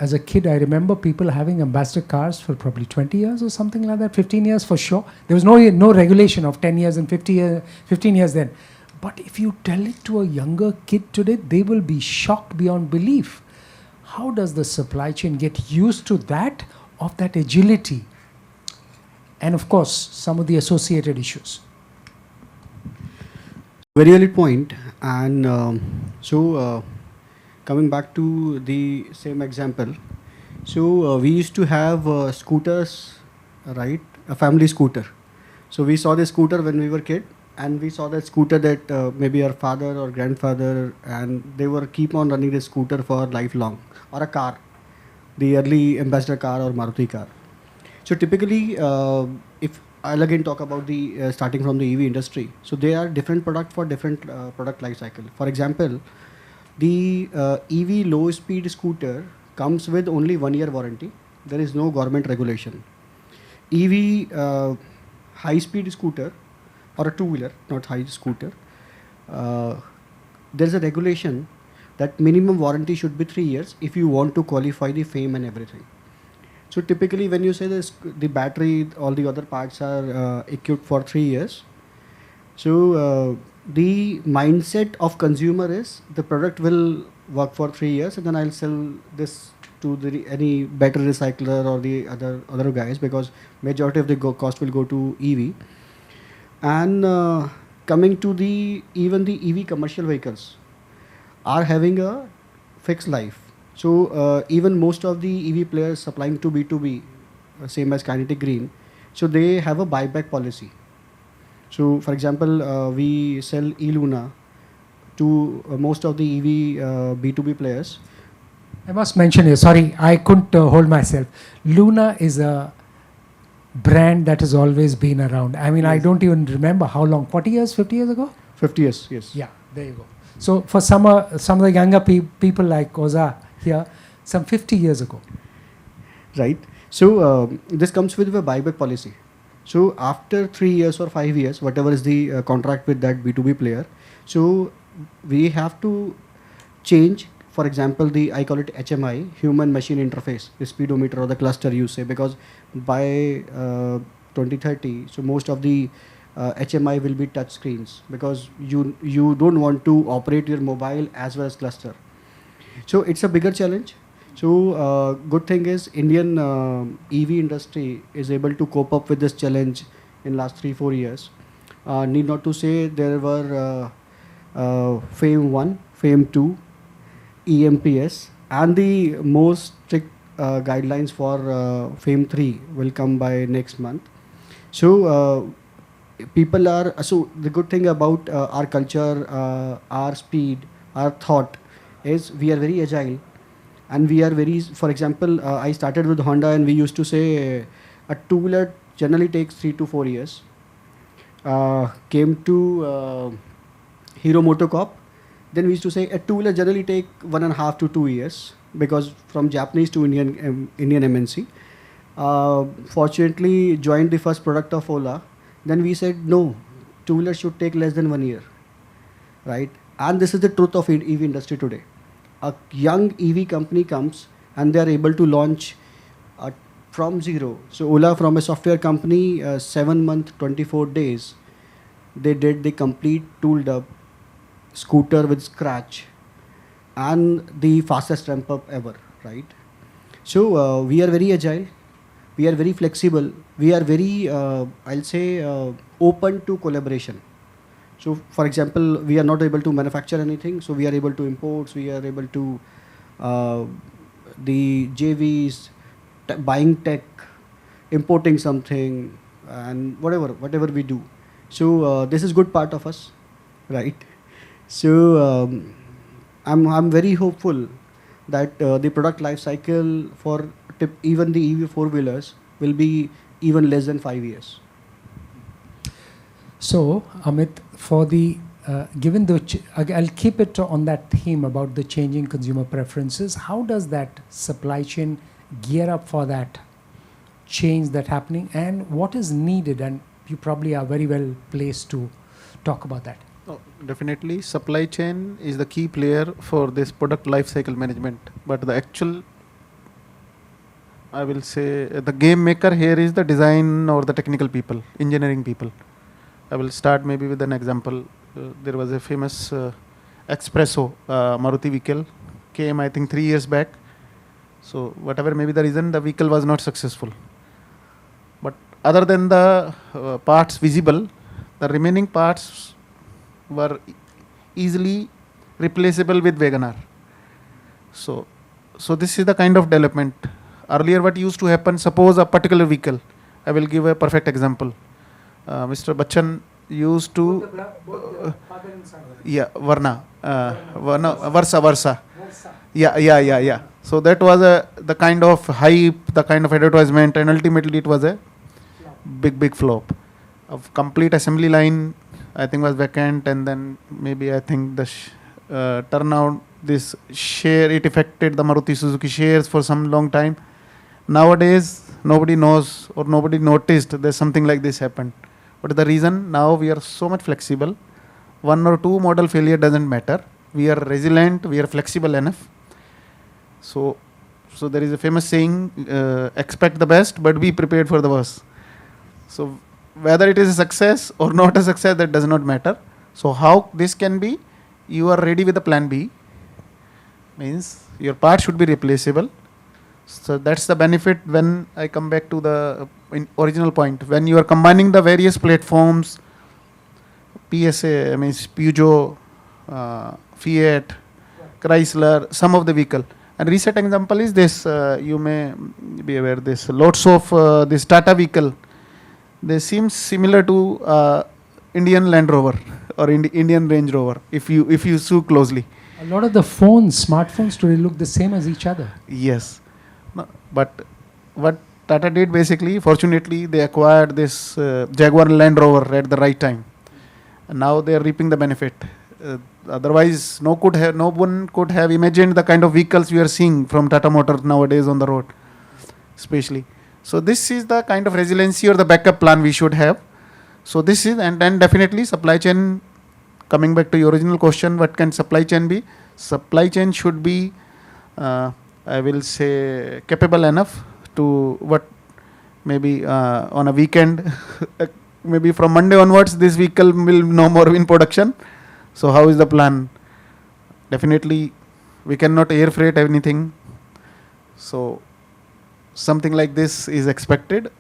as a kid, I remember people having ambassador cars for probably 20 years or something like that, 15 years for sure. There was no regulation of 10 years and 15 years then. But if you tell it to a younger kid today, they will be shocked beyond belief. How does the supply chain get used to that, of that agility? And of course, some of the associated issues. Very valid point. And coming back to the same example, so we used to have scooters, right? A family scooter. So we saw the scooter when we were kid, and we saw that scooter that maybe our father or grandfather, and they were keep on running the scooter for lifelong, or a car, the early ambassador car or Maruti car. So typically, if I'll again talk about the starting from the EV industry. So they are different product for different product life cycle. For example, the EV low speed scooter comes with only 1 year warranty. There is no government regulation. EV high speed scooter or a two-wheeler, not high scooter, there is a regulation that minimum warranty should be 3 years if you want to qualify the FAME and everything. So typically when you say this, the battery, all the other parts are equipped for 3 years. So the mindset of consumer is the product will work for 3 years and then I'll sell this to any better recycler or the other guys, because majority of the cost will go to EV. And coming to even the EV commercial vehicles are having a fixed life. So even most of the EV players supplying to B2B, same as Kinetic Green, so they have a buyback policy. So for example, we sell eLuna to most of the EV B2B players. I must mention here, sorry, I couldn't hold myself. Luna is a brand that has always been around. I mean, yes. I don't even remember how long, 40 years, 50 years ago? 50 years, yes. Yeah, there you go. So for some of the younger people like Oza here, some 50 years ago. Right. So this comes with a buyback policy. So after 3 years or 5 years, whatever is the contract with that B2B player, so we have to change for example, I call it HMI, human machine interface, the speedometer or the cluster you say, because by 2030, so most of the HMI will be touch screens, because you don't want to operate your mobile as well as cluster. So it's a bigger challenge. So good thing is Indian EV industry is able to cope up with this challenge in last 3-4 years. Need not to say there were FAME 1, FAME 2, EMPS, and the most strict guidelines for FAME 3 will come by next month. So people are, so the good thing about our culture, our speed, our thought is we are very agile, and we are very, for example, I started with Honda and we used to say a two-wheeler generally takes 3 to 4 years. Came to Hero MotoCorp, then we used to say a two-wheeler generally take 1.5 to 2 years, because from Japanese to Indian MNC. Fortunately, joined the first product of Ola. Then we said no, two-wheeler should take less than 1 year, right? And this is the truth of EV industry today. A young EV company comes and they are able to launch from zero. So Ola, from a software company, 7 months, 24 days, they did the complete tooled up scooter with scratch and the fastest ramp up ever, right? So we are very agile, we are very flexible, we are very, I'll say, open to collaboration. So for example, we are not able to manufacture anything, so we are able to import, we are able to the JVs, buying tech, importing something, and whatever we do. So this is good part of us, right? So I'm very hopeful that the product life cycle for even the EV four-wheelers will be even less than 5 years. So, Amit, for the given the, I'll keep it on that theme about the changing consumer preferences. How does that supply chain gear up for that change that's happening, and what is needed? And you probably are very well placed to talk about that. Oh, definitely, supply chain is the key player for this product life cycle management. But the actual, I will say, the game maker here is the design or the technical people, engineering people. I will start maybe with an example. There was a famous Espresso Maruti vehicle, came I think 3 years back. So whatever may be the reason, the vehicle was not successful. But other than the parts visible, the remaining parts were easily replaceable with WagonR. So this is the kind of development. Earlier what used to happen, suppose a particular vehicle, I will give a perfect example. Mr. Bachchan used to, Versa. Yeah. So that was the kind of hype, the kind of advertisement, and ultimately it was a big flop. Of complete assembly line, I think was vacant, and then maybe I think the turnout, this share, it affected the Maruti Suzuki shares for some long time. Nowadays, nobody knows or nobody noticed there's something like this happened. What is the reason? Now we are so much flexible. 1 or 2 model failure doesn't matter. We are resilient, we are flexible enough. So there is a famous saying, expect the best, but be prepared for the worst. So whether it is a success or not a success, that does not matter. So how this can be, you are ready with the plan B. Means your part should be replaceable. So that's the benefit when I come back to the original point. When you are combining the various platforms, PSA, means Peugeot, Fiat, Chrysler, some of the vehicle. And recent example is this, you may be aware, this lots of this Tata vehicle, they seem similar to Indian Land Rover or Indian Range Rover, if you see closely. A lot of the phones, smartphones today look the same as each other. Yes. No, but what Tata did basically, fortunately, they acquired this Jaguar Land Rover at the right time. And now they are reaping the benefit. Otherwise, no one could have imagined the kind of vehicles we are seeing from Tata Motors nowadays on the road, especially. So this is the kind of resiliency or the backup plan we should have. So this is, and then definitely supply chain coming back to your original question, what can supply chain be? Supply chain should be, I will say, capable enough to what maybe on a weekend, maybe from Monday onwards, this vehicle will no more in production. So how is the plan? Definitely, we cannot air freight anything. So something like this is expected.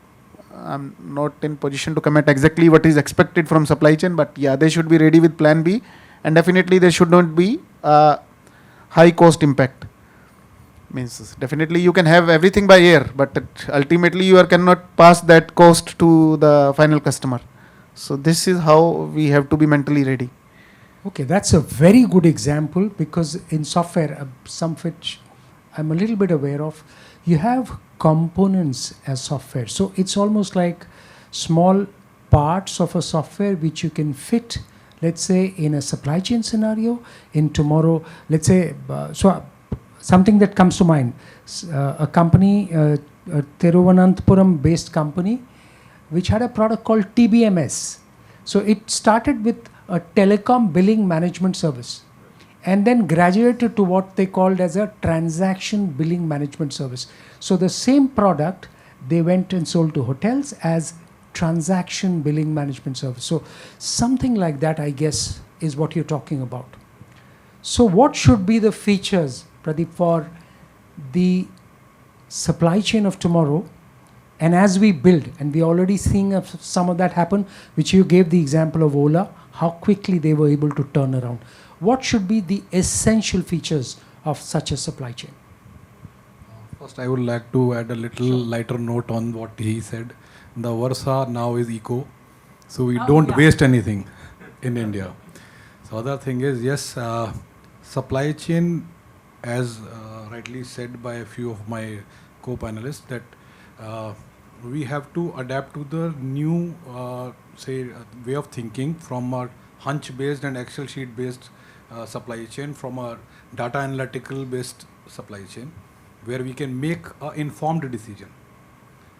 I'm not in position to comment exactly what is expected from supply chain, but yeah, they should be ready with plan B, and definitely there should not be high cost impact. Means definitely you can have everything by air, but ultimately you cannot pass that cost to the final customer. So this is how we have to be mentally ready. Okay, that's a very good example, because in software, some of which I'm a little bit aware of, you have components as software. So it's almost like small parts of a software which you can fit, let's say, in a supply chain scenario, in tomorrow, let's say, something that comes to mind, a company, a Thiruvananthapuram based company, which had a product called TBMS. So it started with a telecom billing management service, and then graduated to what they called as a transaction billing management service. So the same product, they went and sold to hotels as transaction billing management service. So something like that, I guess, is what you're talking about. So what should be the features, Pradeep, for the supply chain of tomorrow? And as we build, and we're already seeing some of that happen, which you gave the example of Ola, how quickly they were able to turn around. What should be the essential features of such a supply chain? First, I would like to add a little lighter note on what he said. The Versa now is eco, so we don't waste anything in India. So other thing is, yes, supply chain, as rightly said by a few of my co-panelists, that we have to adapt to the new, way of thinking from a hunch-based and Excel sheet-based supply chain, from a data analytical based supply chain, where we can make an informed decision.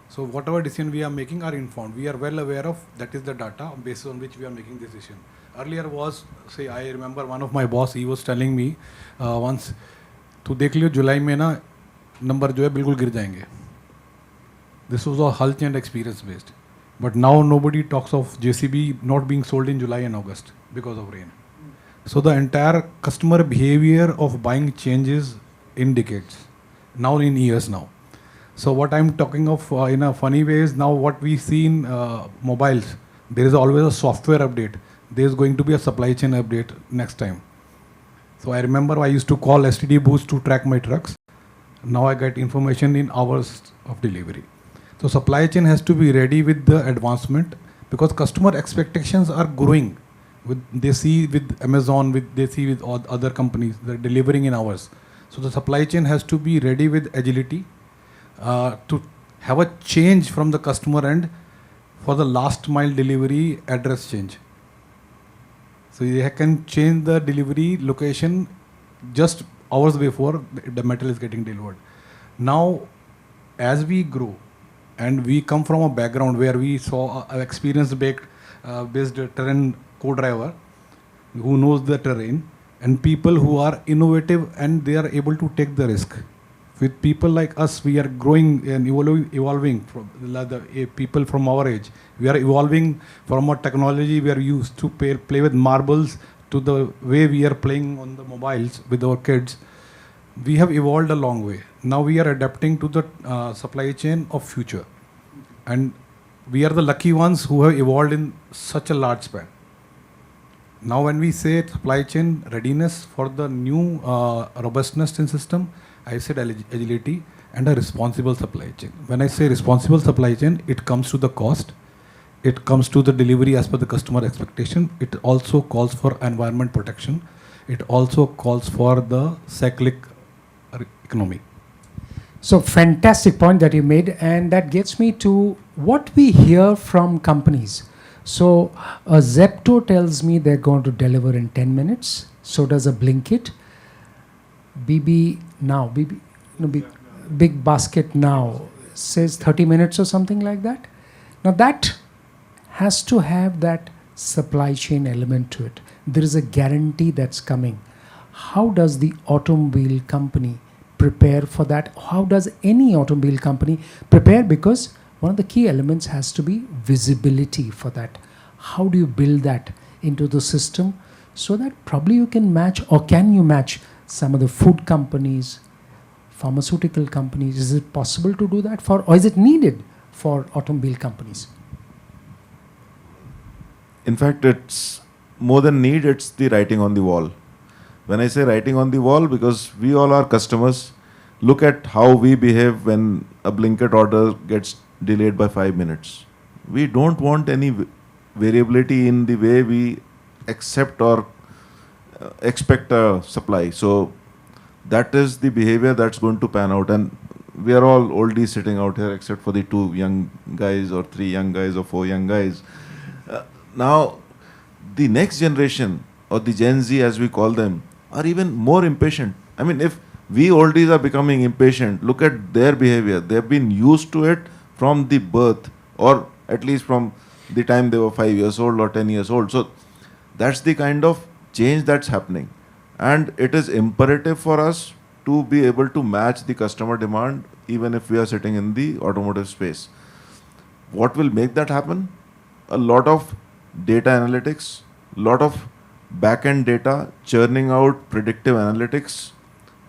So whatever decision we are making are informed. We are well aware of that is the data based on which we are making decision. Earlier was, say, I remember one of my boss, he was telling me once, तो देख लियो जुलाई में ना number जो है बिल्कुल गिर जाएंगे. This was all hunch and experience based. But now nobody talks of JCB not being sold in July and August because of rain. So the entire customer behavior of buying changes in decades, now in years now. So what I'm talking of in a funny way is now what we see in mobiles, there is always a software update. There is going to be a supply chain update next time. So I remember I used to call STD booths to track my trucks. Now I get information in hours of delivery. So supply chain has to be ready with the advancement, because customer expectations are growing. They see with Amazon, they see with other companies, they're delivering in hours. So the supply chain has to be ready with agility to have a change from the customer end for the last mile delivery address change. So they can change the delivery location just hours before the metal is getting delivered. Now, as we grow, and we come from a background where we saw an experienced based terrain co-driver who knows the terrain, and people who are innovative and they are able to take the risk. With people like us, we are growing and evolving from the people from our age. We are evolving from a technology we are used to play with marbles to the way we are playing on the mobiles with our kids. We have evolved a long way. Now we are adapting to the supply chain of future. And we are the lucky ones who have evolved in such a large span. Now when we say supply chain readiness for the new robustness in system, I said agility and a responsible supply chain. When I say responsible supply chain, it comes to the cost, it comes to the delivery as per the customer expectation, it also calls for environment protection, it also calls for the cyclic economy. So fantastic point that you made, and that gets me to what we hear from companies. So a Zepto tells me they're going to deliver in 10 minutes. So does a Blinkit. Big Basket now says 30 minutes or something like that. Now that has to have that supply chain element to it. There is a guarantee that's coming. How does the automobile company prepare for that? How does any automobile company prepare? Because one of the key elements has to be visibility for that. How do you build that into the system so that probably you can match, or can you match some of the food companies, pharmaceutical companies? Is it possible to do that for, or is it needed for automobile companies? In fact, it's more than need, it's the writing on the wall. When I say writing on the wall, because we all are customers, look at how we behave when a blanket order gets delayed by 5 minutes. We don't want any variability in the way we accept or expect a supply. So that is the behavior that's going to pan out. And we are all oldies sitting out here, except for the 2 young guys or 3 young guys or 4 young guys. Now, the next generation, or the Gen Z as we call them, are even more impatient. I mean, if we oldies are becoming impatient, look at their behavior. They've been used to it from the birth, or at least from the time they were 5 years old or 10 years old. So that's the kind of change that's happening. And it is imperative for us to be able to match the customer demand, even if we are sitting in the automotive space. What will make that happen? A lot of data analytics, lot of back-end data, churning out predictive analytics,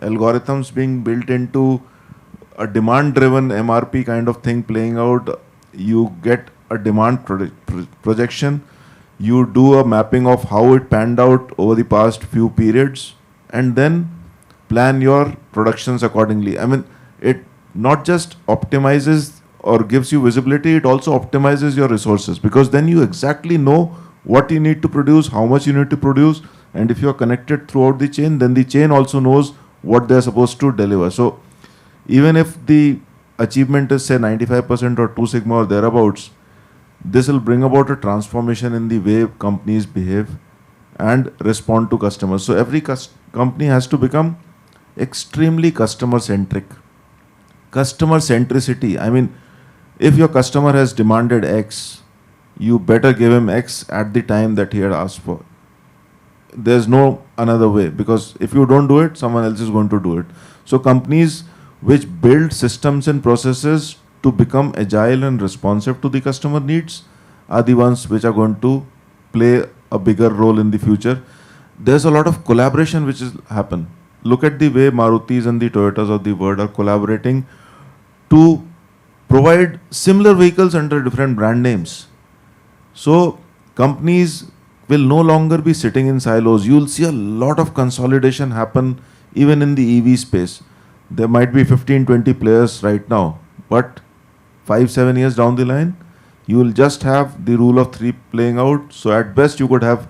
algorithms being built into a demand-driven MRP kind of thing playing out. You get a demand projection, you do a mapping of how it panned out over the past few periods, and then plan your productions accordingly. I mean, it not just optimizes or gives you visibility, it also optimizes your resources, because then you exactly know what you need to produce, how much you need to produce, and if you are connected throughout the chain, then the chain also knows what they are supposed to deliver. So even if the achievement is say 95% or 2 sigma or thereabouts, this will bring about a transformation in the way companies behave and respond to customers. So every company has to become extremely customer centric. Customer centricity, I mean, if your customer has demanded X, you better give him X at the time that he had asked for. There's no another way, because if you don't do it, someone else is going to do it. So companies which build systems and processes to become agile and responsive to the customer needs are the ones which are going to play a bigger role in the future. There's a lot of collaboration which is happen. Look at the way Marutis and the Toyotas of the world are collaborating to provide similar vehicles under different brand names. So companies will no longer be sitting in silos. You'll see a lot of consolidation happen even in the EV space. There might be 15, 20 players right now, but 5-7 years down the line, you will just have the rule of 3 playing out. So at best you could have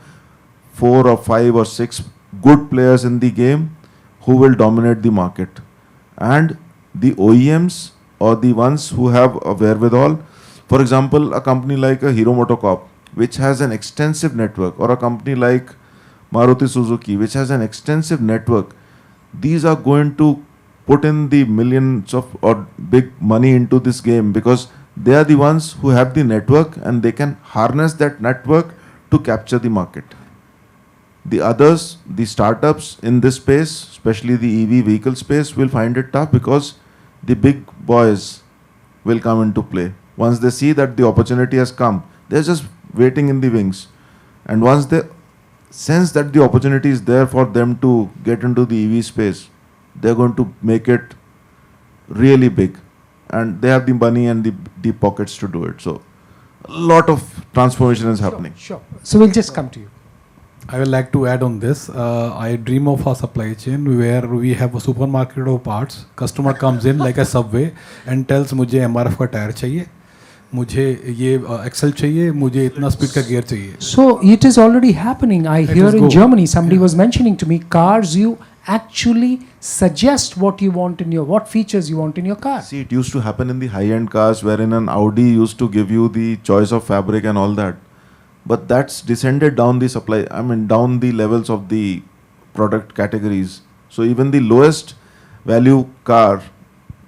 4 or 5 or 6 good players in the game who will dominate the market. And the OEMs, or the ones who have a wherewithal, for example, a company like a Hero MotoCorp, which has an extensive network, or a company like Maruti Suzuki, which has an extensive network, these are going to put in the millions of or big money into this game, because they are the ones who have the network and they can harness that network to capture the market. The others, the startups in this space, especially the EV vehicle space, will find it tough, because the big boys will come into play. Once they see that the opportunity has come, they're just waiting in the wings. And once they sense that the opportunity is there for them to get into the EV space, they're going to make it really big. And they have the money and the deep pockets to do it. So a lot of transformation is happening. Sure. So we'll just come to you. I would like to add on this. I dream of a supply chain where we have a supermarket of parts. Customer comes in like a Subway and tells मुझे MRF का tyre चाहिए, मुझे ये Excel चाहिए, मुझे इतना speed का gear चाहिए. So it is already happening. I hear in Germany, somebody was mentioning to me, cars, you actually suggest what you want in your, what features you want in your car. See, it used to happen in the high-end cars, wherein an Audi used to give you the choice of fabric and all that. But that's descended down the supply, down the levels of the product categories. So even the lowest value car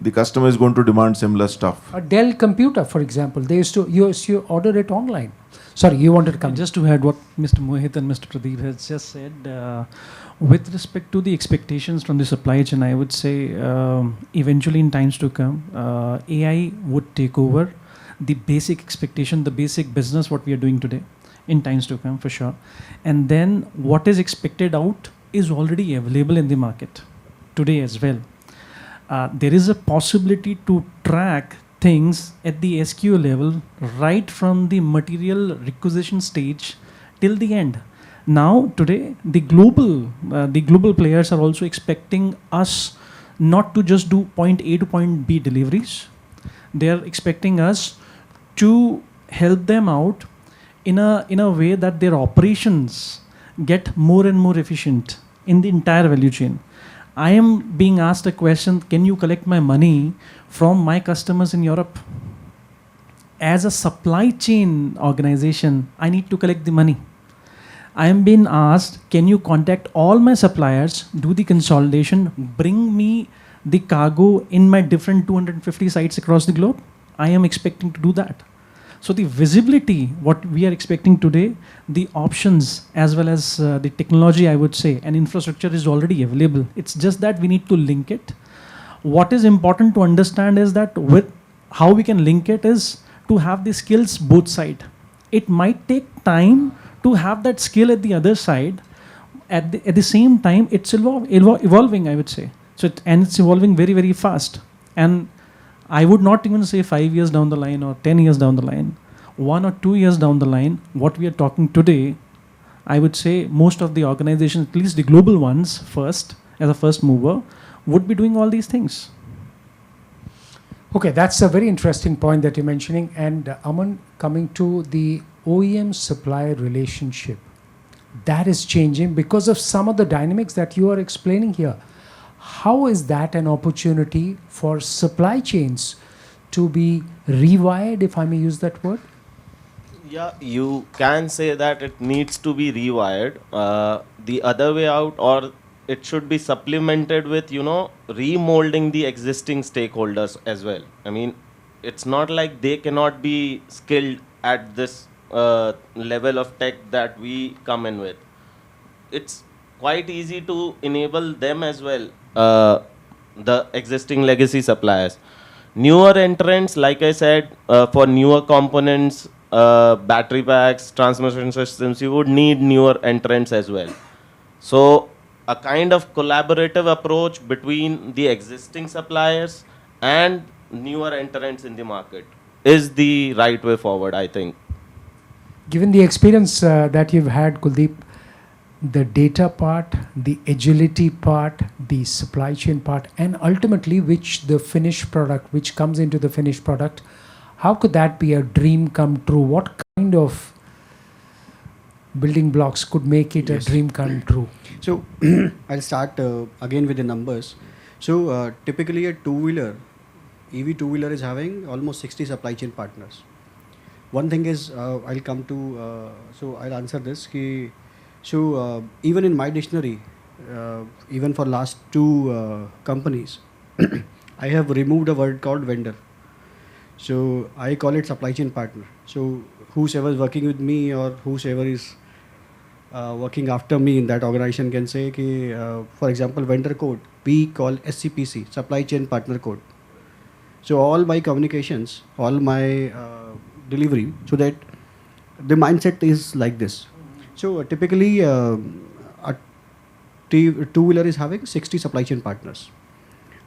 the customer is going to demand similar stuff. A Dell computer, for example, they used to order it online. Sorry, you wanted to come. Just to add what Mr. Mohit and Mr. Pradeep has just said, with respect to the expectations from the supply chain, I would say eventually in times to come, AI would take over the basic expectation, the basic business what we are doing today in times to come for sure. And then what is expected out is already available in the market today as well. There is a possibility to track things at the SKU level right from the material requisition stage till the end. Now today the global players are also expecting us not to just do point A to point B deliveries. They are expecting us to help them out in a way that their operations get more and more efficient in the entire value chain. I am being asked a question, can you collect my money from my customers in Europe? As a supply chain organization, I need to collect the money. I am being asked, can you contact all my suppliers, do the consolidation, bring me the cargo in my different 250 sites across the globe? I am expecting to do that. So the visibility, what we are expecting today, the options as well as the technology, I would say, and infrastructure is already available. It's just that we need to link it. What is important to understand is that with how we can link it is to have the skills both side. It might take time to have that skill at the other side. At the same time, it's evolving, I would say. So it's evolving very, very fast. And I would not even say 5 years down the line or 10 years down the line. 1 or 2 years down the line, what we are talking today, I would say most of the organizations, at least the global ones first, as a first mover, would be doing all these things. Okay, that's a very interesting point that you're mentioning. And Aman, coming to the OEM supplier relationship, that is changing because of some of the dynamics that you are explaining here. How is that an opportunity for supply chains to be rewired, if I may use that word? Yeah, you can say that it needs to be rewired. The other way out, or it should be supplemented with, remolding the existing stakeholders as well. I mean, it's not like they cannot be skilled at this level of tech that we come in with. It's quite easy to enable them as well, the existing legacy suppliers. Newer entrants, like I said, for newer components, battery packs, transmission systems, you would need newer entrants as well. So a kind of collaborative approach between the existing suppliers and newer entrants in the market is the right way forward, I think. Given the experience that you've had, Kuldeep, the data part, the agility part, the supply chain part, and ultimately which comes into the finished product, how could that be a dream come true? What kind of building blocks could make it a dream come true? So I'll start again with the numbers. So typically a two-wheeler, EV two-wheeler is having almost 60 supply chain partners. One thing is, I'll come to, so I'll answer this. So even in my dictionary, even for last two companies, I have removed a word called vendor. So I call it supply chain partner. So whosoever is working with me or whosoever is working after me in that organization can say, for example, vendor code, we call SCPC, supply chain partner code. So all my communications, all my delivery, so that the mindset is like this. So typically a two-wheeler is having 60 supply chain partners.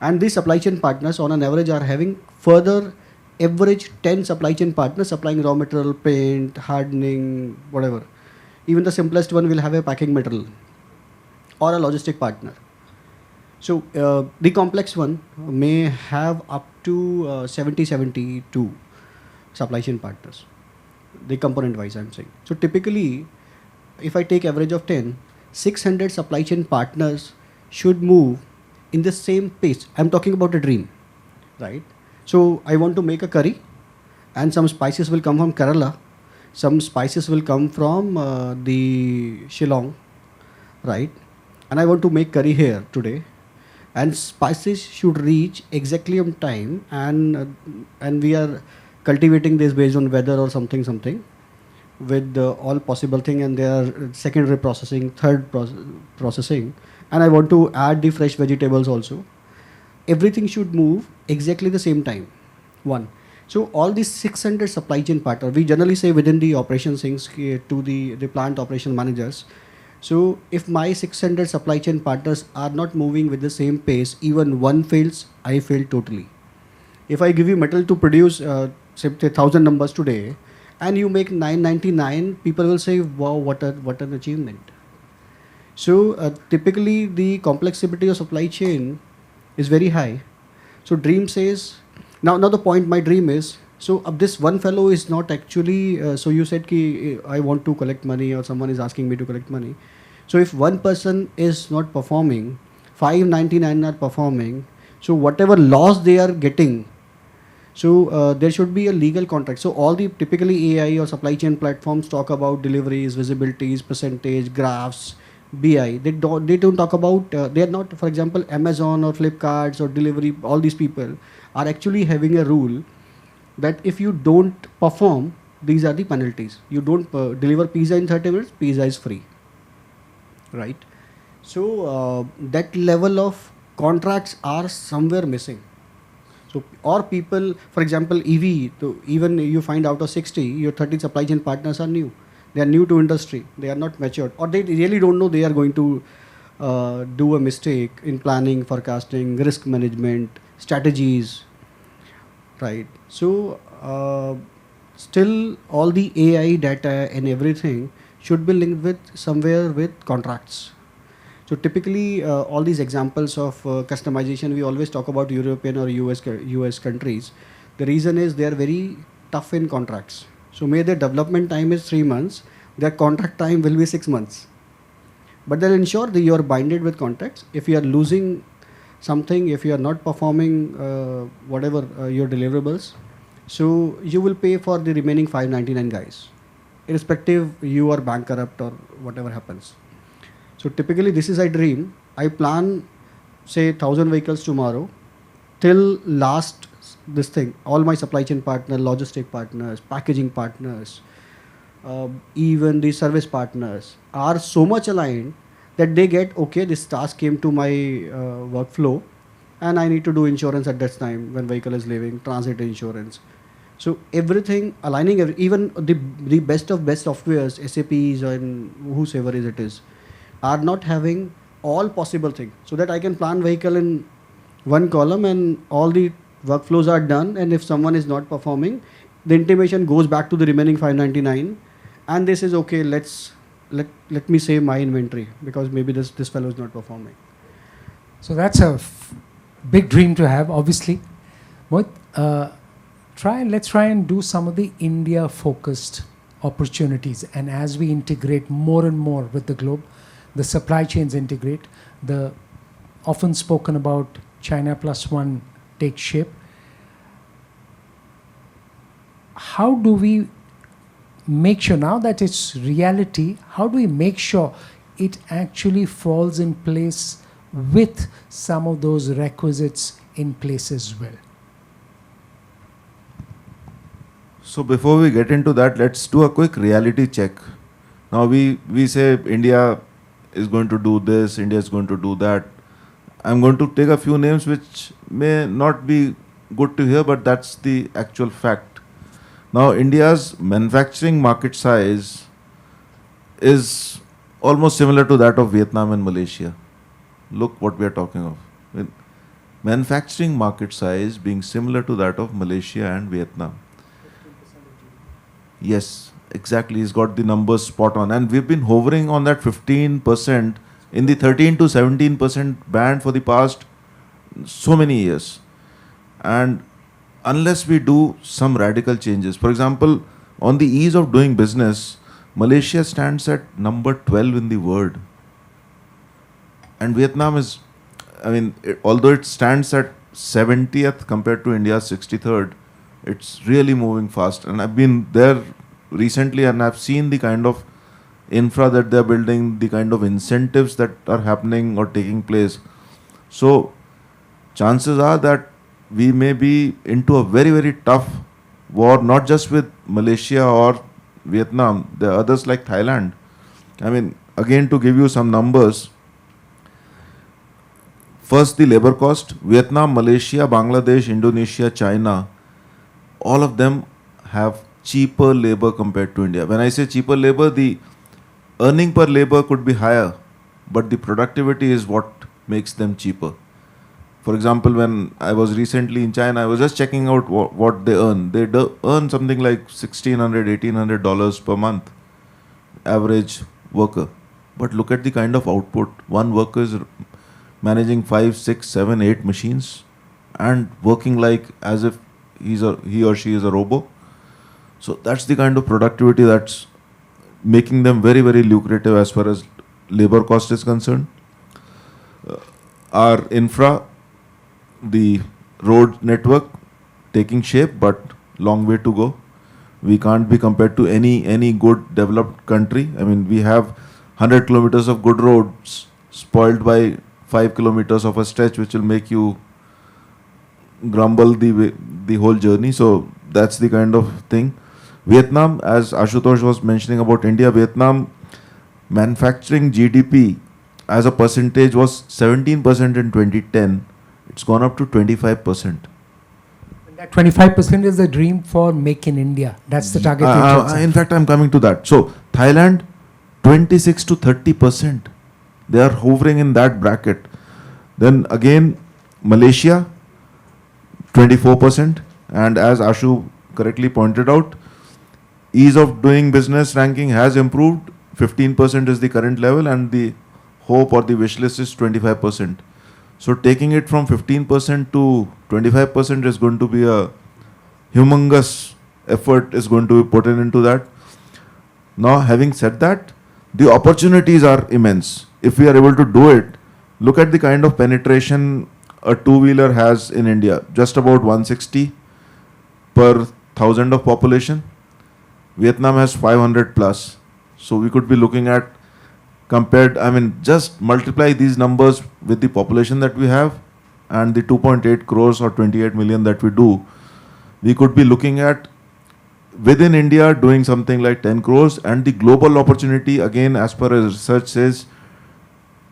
And these supply chain partners on an average are having further average 10 supply chain partners supplying raw material, paint, hardening, whatever. Even the simplest one will have a packing material or a logistic partner. So the complex one may have up to 72 supply chain partners, the component wise I'm saying. So typically, if I take average of 10, 600 supply chain partners should move in the same pace. I'm talking about a dream, right? So I want to make a curry and some spices will come from Kerala. Some spices will come from the Shillong, right? And I want to make curry here today. and spices should reach exactly on time, and we are cultivating this based on weather or something with all possible thing, and there are secondary processing, processing, and I want to add the fresh vegetables also. Everything should move exactly the same time. One. So all these 600 supply chain partners, we generally say within the operations things to the plant operation managers. So if my 600 supply chain partners are not moving with the same pace, even one fails, I fail totally. If I give you metal to produce say 1,000 numbers today, and you make 999, people will say, wow, what an achievement. So typically the complexity of supply chain is very high. So dream says, now the point my dream is, so this one fellow is not actually, so you said ki I want to collect money, or someone is asking me to collect money. So if one person is not performing, 599 are performing, so whatever loss they are getting, so there should be a legal contract. So all the typically AI or supply chain platforms talk about deliveries, visibilities, percentage, graphs, BI. They don't talk about, they are not, for example, Amazon or Flipkarts or delivery, all these people are actually having a rule that if you don't perform, these are the penalties. You don't deliver pizza in 30 minutes, pizza is free. Right? So that level of contracts are somewhere missing. So, or people, for example, EV, even you find out of 60, your 30 supply chain partners are new. They are new to industry. They are not matured, or they really don't know they are going to do a mistake in planning, forecasting, risk management, strategies, right? So, still all the AI data and everything should be linked with somewhere with contracts. So typically, all these examples of customization, we always talk about European or US countries. The reason is they are very tough in contracts. So may their development time is 3 months, their contract time will be 6 months. But they'll ensure that you are binded with contracts. If you are losing something, if you are not performing whatever your deliverables, so you will pay for the remaining 599 guys, irrespective you are bankrupt or whatever happens. So typically this is a dream. I plan say 1,000 vehicles tomorrow till last this thing. All my supply chain partners, logistic partners, packaging partners, even the service partners are so much aligned that they get, okay, this task came to my workflow and I need to do insurance at that time when vehicle is leaving, transit insurance. So everything aligning, even the best of best softwares, SAPs and whosoever it is, are not having all possible things, so that I can plan vehicle in one column and all the workflows are done, and if someone is not performing, the intimation goes back to the remaining 599 and this is okay, let me save my inventory because maybe this fellow is not performing. So that's a big dream to have, obviously. But let's try and do some of the India focused opportunities, and as we integrate more and more with the globe, the supply chains integrate, the often spoken about China plus one takes shape. How do we make sure, now that it's reality, how do we make sure it actually falls in place with some of those requisites in place as well? So before we get into that, let's do a quick reality check. Now we say India is going to do this, India is going to do that. I'm going to take a few names which may not be good to hear, but that's the actual fact. Now India's manufacturing market size is almost similar to that of Vietnam and Malaysia. Look what we are talking of. Manufacturing market size being similar to that of Malaysia and Vietnam. Yes, exactly. He's got the numbers spot on. And we've been hovering on that 15%, in the 13 to 17% band for the past so many years. And unless we do some radical changes, for example, on the ease of doing business, Malaysia stands at number 12 in the world. And Vietnam is, although it stands at 70th compared to India's 63rd, it's really moving fast. And I've been there recently and I've seen the kind of infra that they're building, the kind of incentives that are happening or taking place. So chances are that we may be into a very, very tough war, not just with Malaysia or Vietnam, there are others like Thailand. I mean, again, to give you some numbers, first the labor cost, Vietnam, Malaysia, Bangladesh, Indonesia, China, all of them have cheaper labor compared to India. When I say cheaper labor, the earning per labor could be higher, but the productivity is what makes them cheaper. For example, when I was recently in China, I was just checking out what they earn. They earn something like $1,600, $1,800 per month, average worker. But look at the kind of output. One worker is managing 5, 6, 7, 8 machines and working like as if he or she is a robo. So that's the kind of productivity that's making them very, very lucrative as far as labor cost is concerned. Our infra, the road network taking shape, but long way to go. We can't be compared to any good developed country. I mean, we have 100 kilometers of good roads spoiled by 5 kilometers of a stretch, which will make you grumble the whole journey. So that's the kind of thing. Vietnam, as Ashutosh was mentioning about India, Vietnam manufacturing GDP as a percentage was 17% in 2010. It's gone up to 25%. And that 25% is the dream for Make in India. That's the target. In fact, I'm coming to that. So Thailand, 26 to 30%. They are hovering in that bracket. Then again, Malaysia, 24%. And as Ashu correctly pointed out, ease of doing business ranking has improved. 15% is the current level, and the hope or the wish list is 25%. So taking it from 15% to 25% is going to be a humongous effort is going to be put into that. Now, having said that, the opportunities are immense. If we are able to do it, look at the kind of penetration a two-wheeler has in India, just about 160 per 1,000 of population. Vietnam has 500 plus. So we could be looking at compared, I mean, just multiply these numbers with the population that we have and the 2.8 crores or 28 million that we do. We could be looking at within India doing something like 10 crores, and the global opportunity, again, as per as research says,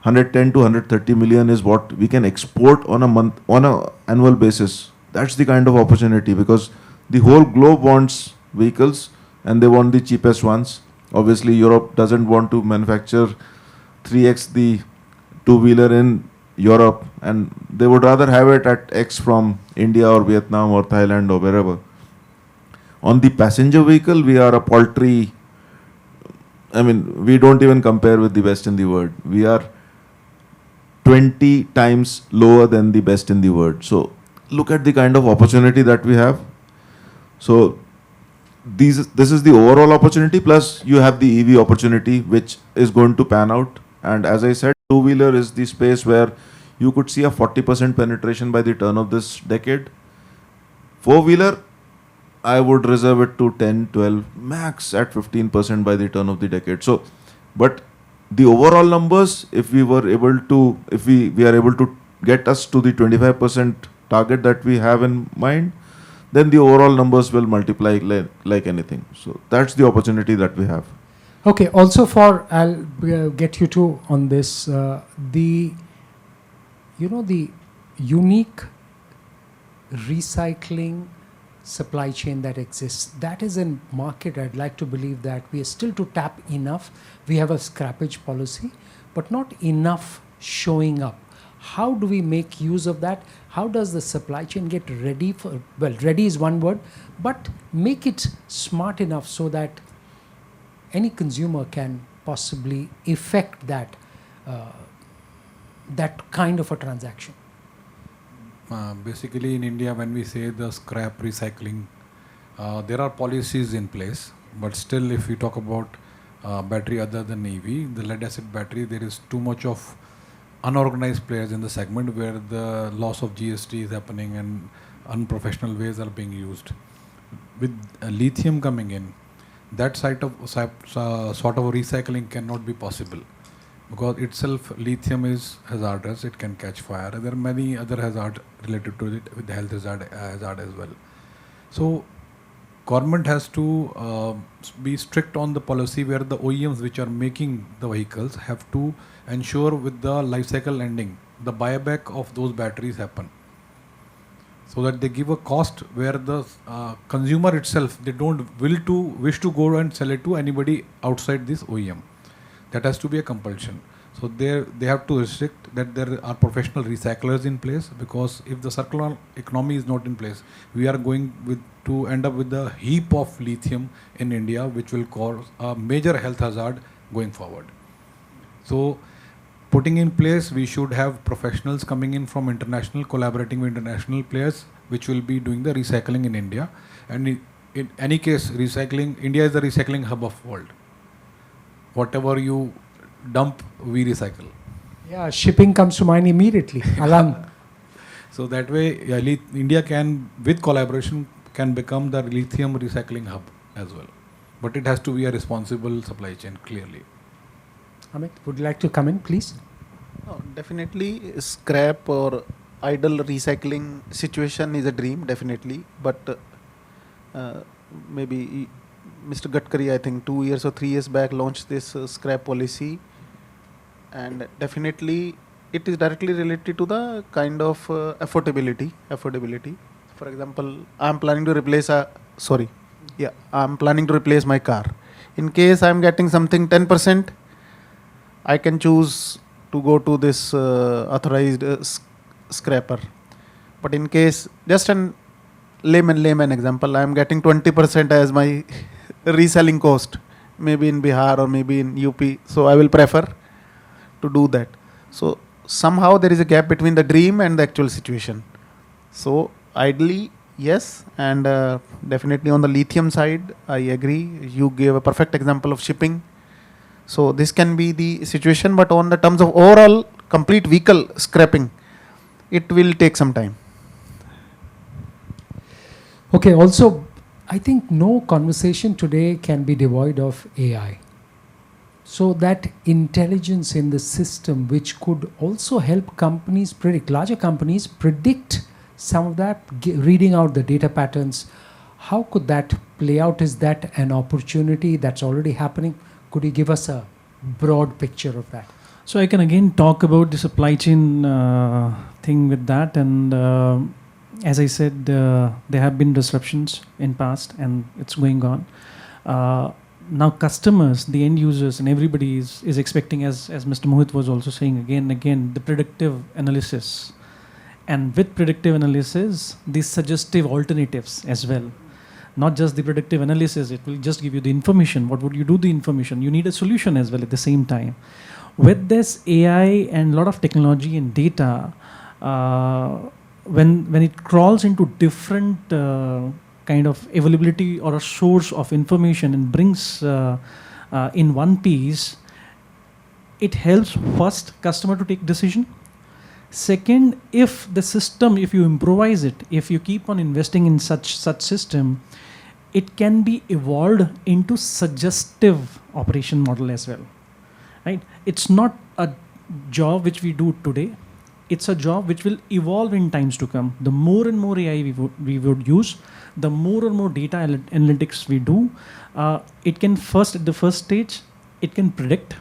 110 to 130 million is what we can export on a annual basis. That's the kind of opportunity, because the whole globe wants vehicles and they want the cheapest ones. Obviously, Europe doesn't want to manufacture 3x the two-wheeler in Europe, and they would rather have it at X from India or Vietnam or Thailand or wherever. On the passenger vehicle, we are a paltry, I mean, we don't even compare with the best in the world. We are 20 times lower than the best in the world. So look at the kind of opportunity that we have. So this is the overall opportunity, plus you have the EV opportunity, which is going to pan out. And as I said, two-wheeler is the space where you could see a 40% penetration by the turn of this decade. Four-wheeler, I would reserve it to 10, 12, max at 15% by the turn of the decade. So, but the overall numbers, if we were able to, if we are able to get us to the 25% target that we have in mind, then the overall numbers will multiply like anything. So that's the opportunity that we have. Okay, also I'll get you to on this, the unique recycling supply chain that exists, that is a market I'd like to believe that we are still to tap enough. We have a scrappage policy, but not enough showing up. How do we make use of that? How does the supply chain get ready for, well, ready is one word, but make it smart enough so that any consumer can possibly effect that kind of a transaction? Basically, in India, when we say the scrap recycling, there are policies in place, but still, if we talk about battery other than EV, the lead acid battery, there is too much of unorganized players in the segment where the loss of GST is happening and unprofessional ways are being used. With lithium coming in, that sort of recycling cannot be possible. because itself lithium is hazardous, it can catch fire. There are many other hazards related to it with health hazard as well. So government has to be strict on the policy where the OEMs which are making the vehicles have to ensure with the life cycle ending, the buyback of those batteries happen. So that they give a cost where the consumer itself, they don't wish to go and sell it to anybody outside this OEM. That has to be a compulsion. So they have to restrict that there are professional recyclers in place, because if the circular economy is not in place, we are going to end up with a heap of lithium in India, which will cause a major health hazard going forward. So putting in place, we should have professionals coming in from international, collaborating with international players, which will be doing the recycling in India. And in any case, India is the recycling hub of world. Whatever you dump, we recycle. Yeah, shipping comes to mind immediately. Alan. So that way, India can, with collaboration, can become the lithium recycling hub as well. But it has to be a responsible supply chain, clearly. Amit, would you like to come in, please? No, definitely scrap or idle recycling situation is a dream, definitely. But maybe Mr. Gadkari, I think 2 years or 3 years back, launched this scrap policy. And definitely it is directly related to the kind of affordability. For example, I'm planning to replace my car. In case I'm getting something 10%, I can choose to go to this authorized scrapper. But in case, just an layman example, I'm getting 20% as my reselling cost, maybe in Bihar or maybe in UP. So I will prefer to do that. So somehow there is a gap between the dream and the actual situation. So ideally, yes, and definitely on the lithium side, I agree. You gave a perfect example of shipping. So this can be the situation, but on the terms of overall complete vehicle scrapping, it will take some time. Okay, also, I think no conversation today can be devoid of AI. So that intelligence in the system, which could also help companies predict, larger companies predict some of that, reading out the data patterns. How could that play out? Is that an opportunity that's already happening? Could you give us a broad picture of that? So I can again talk about the supply chain thing with that. And as I said, there have been disruptions in past and it's going on. Now customers, the end users and everybody is expecting, as Mr. Mohit was also saying again and again, the predictive analysis. And with predictive analysis, the suggestive alternatives as well. Not just the predictive analysis, it will just give you the information. What would you do the information? You need a solution as well at the same time. With this AI and a lot of technology and data, when it crawls into different kind of availability or a source of information and brings in one piece, it helps first customer to take decision. Second, if the system, if you improvise it, if you keep on investing in such system, it can be evolved into suggestive operation model as well, right? It's not a job which we do today. It's a job which will evolve in times to come. The more and more AI we would use, the more and more data analytics we do, it can at the first stage, it can predict.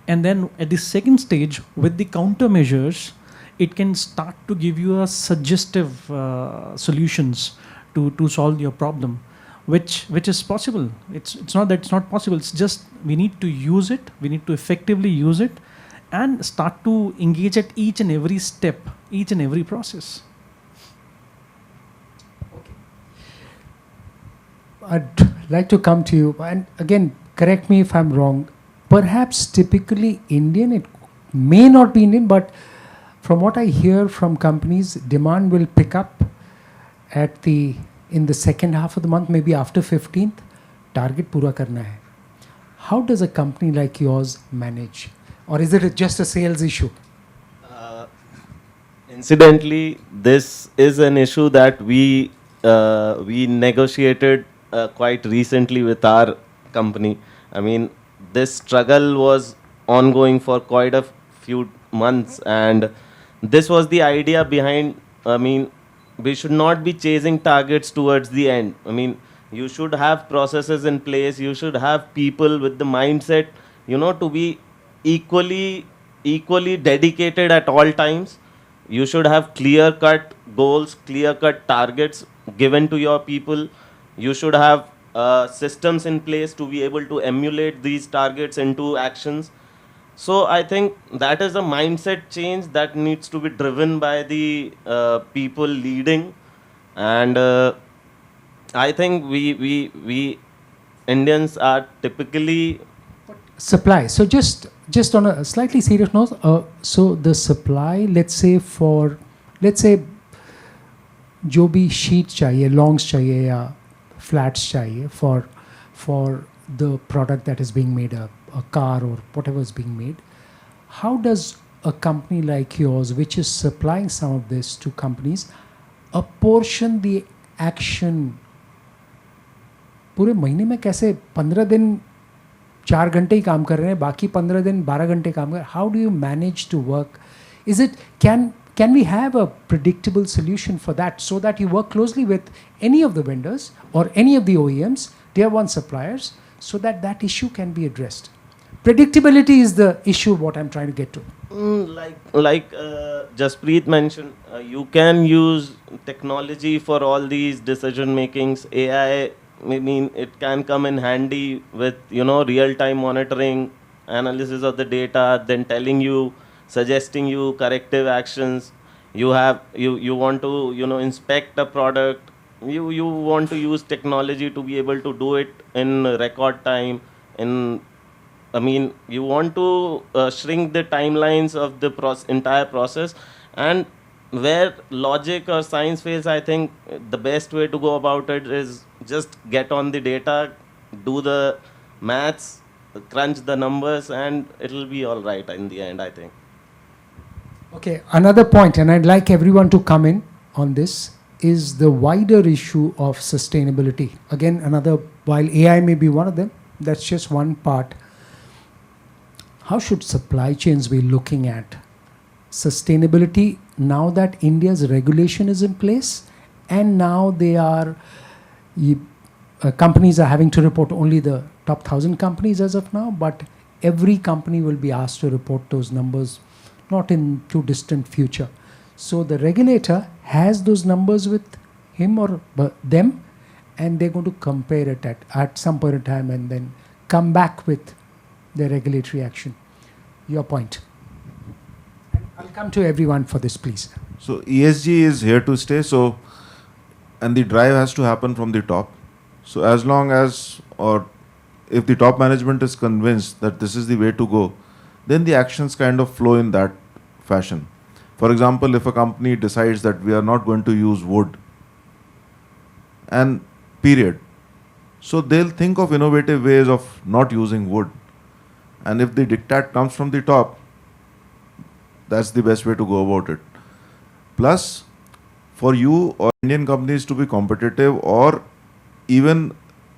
And then at the second stage, with the countermeasures, it can start to give you a suggestive solutions to solve your problem, which is possible. It's not that it's not possible. It's just we need to use it. We need to effectively use it and start to engage at each and every step, each and every process. Okay. I'd like to come to you, and again, correct me if I'm wrong. Perhaps typically Indian, it may not be Indian, but from what I hear from companies, demand will pick up in the second half of the month, maybe after 15th, target pura karna hai. How does a company like yours manage? Or is it just a sales issue? Incidentally, this is an issue that we negotiated quite recently with our company. I mean, this struggle was ongoing for quite a few months, and this was the idea behind. I mean, we should not be chasing targets towards the end. I mean, you should have processes in place. You should have people with the mindset, to be equally dedicated at all times. You should have clear cut goals, clear cut targets given to your people. You should have systems in place to be able to emulate these targets into actions. So I think that is a mindset change that needs to be driven by the people leading, and I think we Indians are typically. Supply. So just on a slightly serious note, so the supply, let's say जो भी sheets चाहिए, longs चाहिए या flats चाहिए for the product that is being made, a car or whatever is being made, how does a company like yours, which is supplying some of this to companies, apportion the action? पूरे महीने में कैसे 15 दिन 4 घंटे ही काम कर रहे हैं, बाकी 15 दिन 12 घंटे काम कर रहे हैं? How do you manage to work? Is it, can we have a predictable solution for that, so that you work closely with any of the vendors or any of the OEMs, tier 1 suppliers, so that that issue can be addressed? Predictability is the issue what I'm trying to get to. Like Jaspreet mentioned, you can use technology for all these decision makings. AI, I mean, it can come in handy with real-time monitoring, analysis of the data, then telling you, suggesting you corrective actions. You want to inspect a product. You want to use technology to be able to do it in record time. You want to shrink the timelines of the entire process, and where logic or science fails, I think the best way to go about it is just get on the data, do the maths, crunch the numbers, and it'll be all right in the end, I think. Okay, another point, and I'd like everyone to come in on this, is the wider issue of sustainability. Again, while AI may be one of them, that's just one part. How should supply chains be looking at sustainability now that India's regulation is in place, and now companies are having to report only the top 1,000 companies as of now, but every company will be asked to report those numbers not in too distant future. So the regulator has those numbers with him or them, and they're going to compare it at some point in time and then come back with the regulatory action. Your point. I'll come to everyone for this, please. So ESG is here to stay. So, and the drive has to happen from the top. So as long as, or if the top management is convinced that this is the way to go, then the actions kind of flow in that fashion. For example, if a company decides that we are not going to use wood, and period. So they'll think of innovative ways of not using wood. And if the diktat comes from the top, that's the best way to go about it. Plus, for you or Indian companies to be competitive or even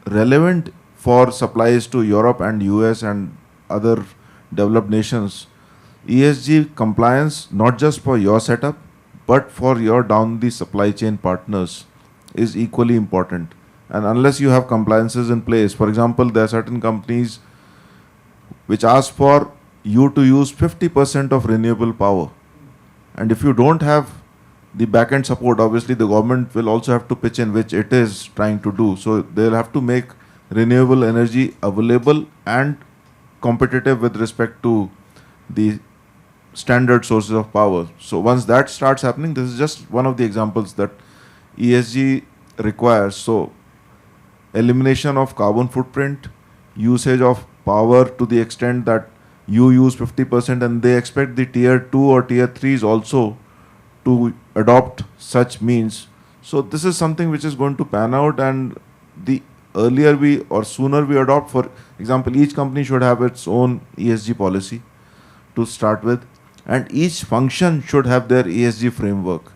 relevant for supplies to Europe and US and other developed nations, ESG compliance, not just for your setup, but for your down the supply chain partners, is equally important. And unless you have compliances in place, for example, there are certain companies which ask for you to use 50% of renewable power. And if you don't have the back-end support, obviously the government will also have to pitch in, which it is trying to do. So they'll have to make renewable energy available and competitive with respect to the standard sources of power. So once that starts happening, this is just one of the examples that ESG requires. So elimination of carbon footprint, usage of power to the extent that you use 50%, and they expect the tier 2 or tier 3s also to adopt such means. So this is something which is going to pan out, and the earlier we or sooner we adopt, for example, each company should have its own ESG policy to start with, and each function should have their ESG framework.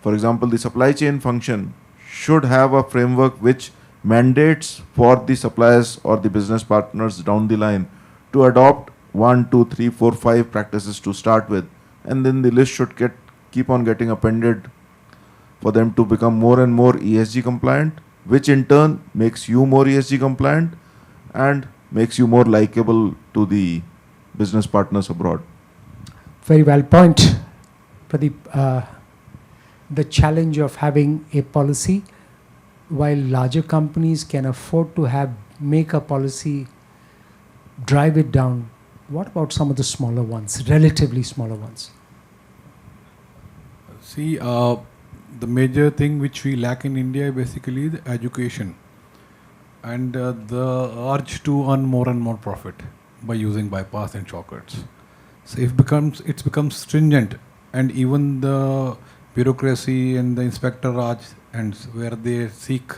For example, the supply chain function should have a framework which mandates for the suppliers or the business partners down the line to adopt 1, 2, 3, 4, 5 practices to start with, and then the list should keep on getting appended for them to become more and more ESG compliant, which in turn makes you more ESG compliant and makes you more likable to the business partners abroad. Very well point, Pradeep. The challenge of having a policy, while larger companies can afford to make a policy, drive it down. What about some of the smaller ones, relatively smaller ones? See, the major thing which we lack in India is basically the education and the urge to earn more and more profit by using bypass and shortcuts. So it's becomes stringent, and even the bureaucracy and the inspector raj and where they seek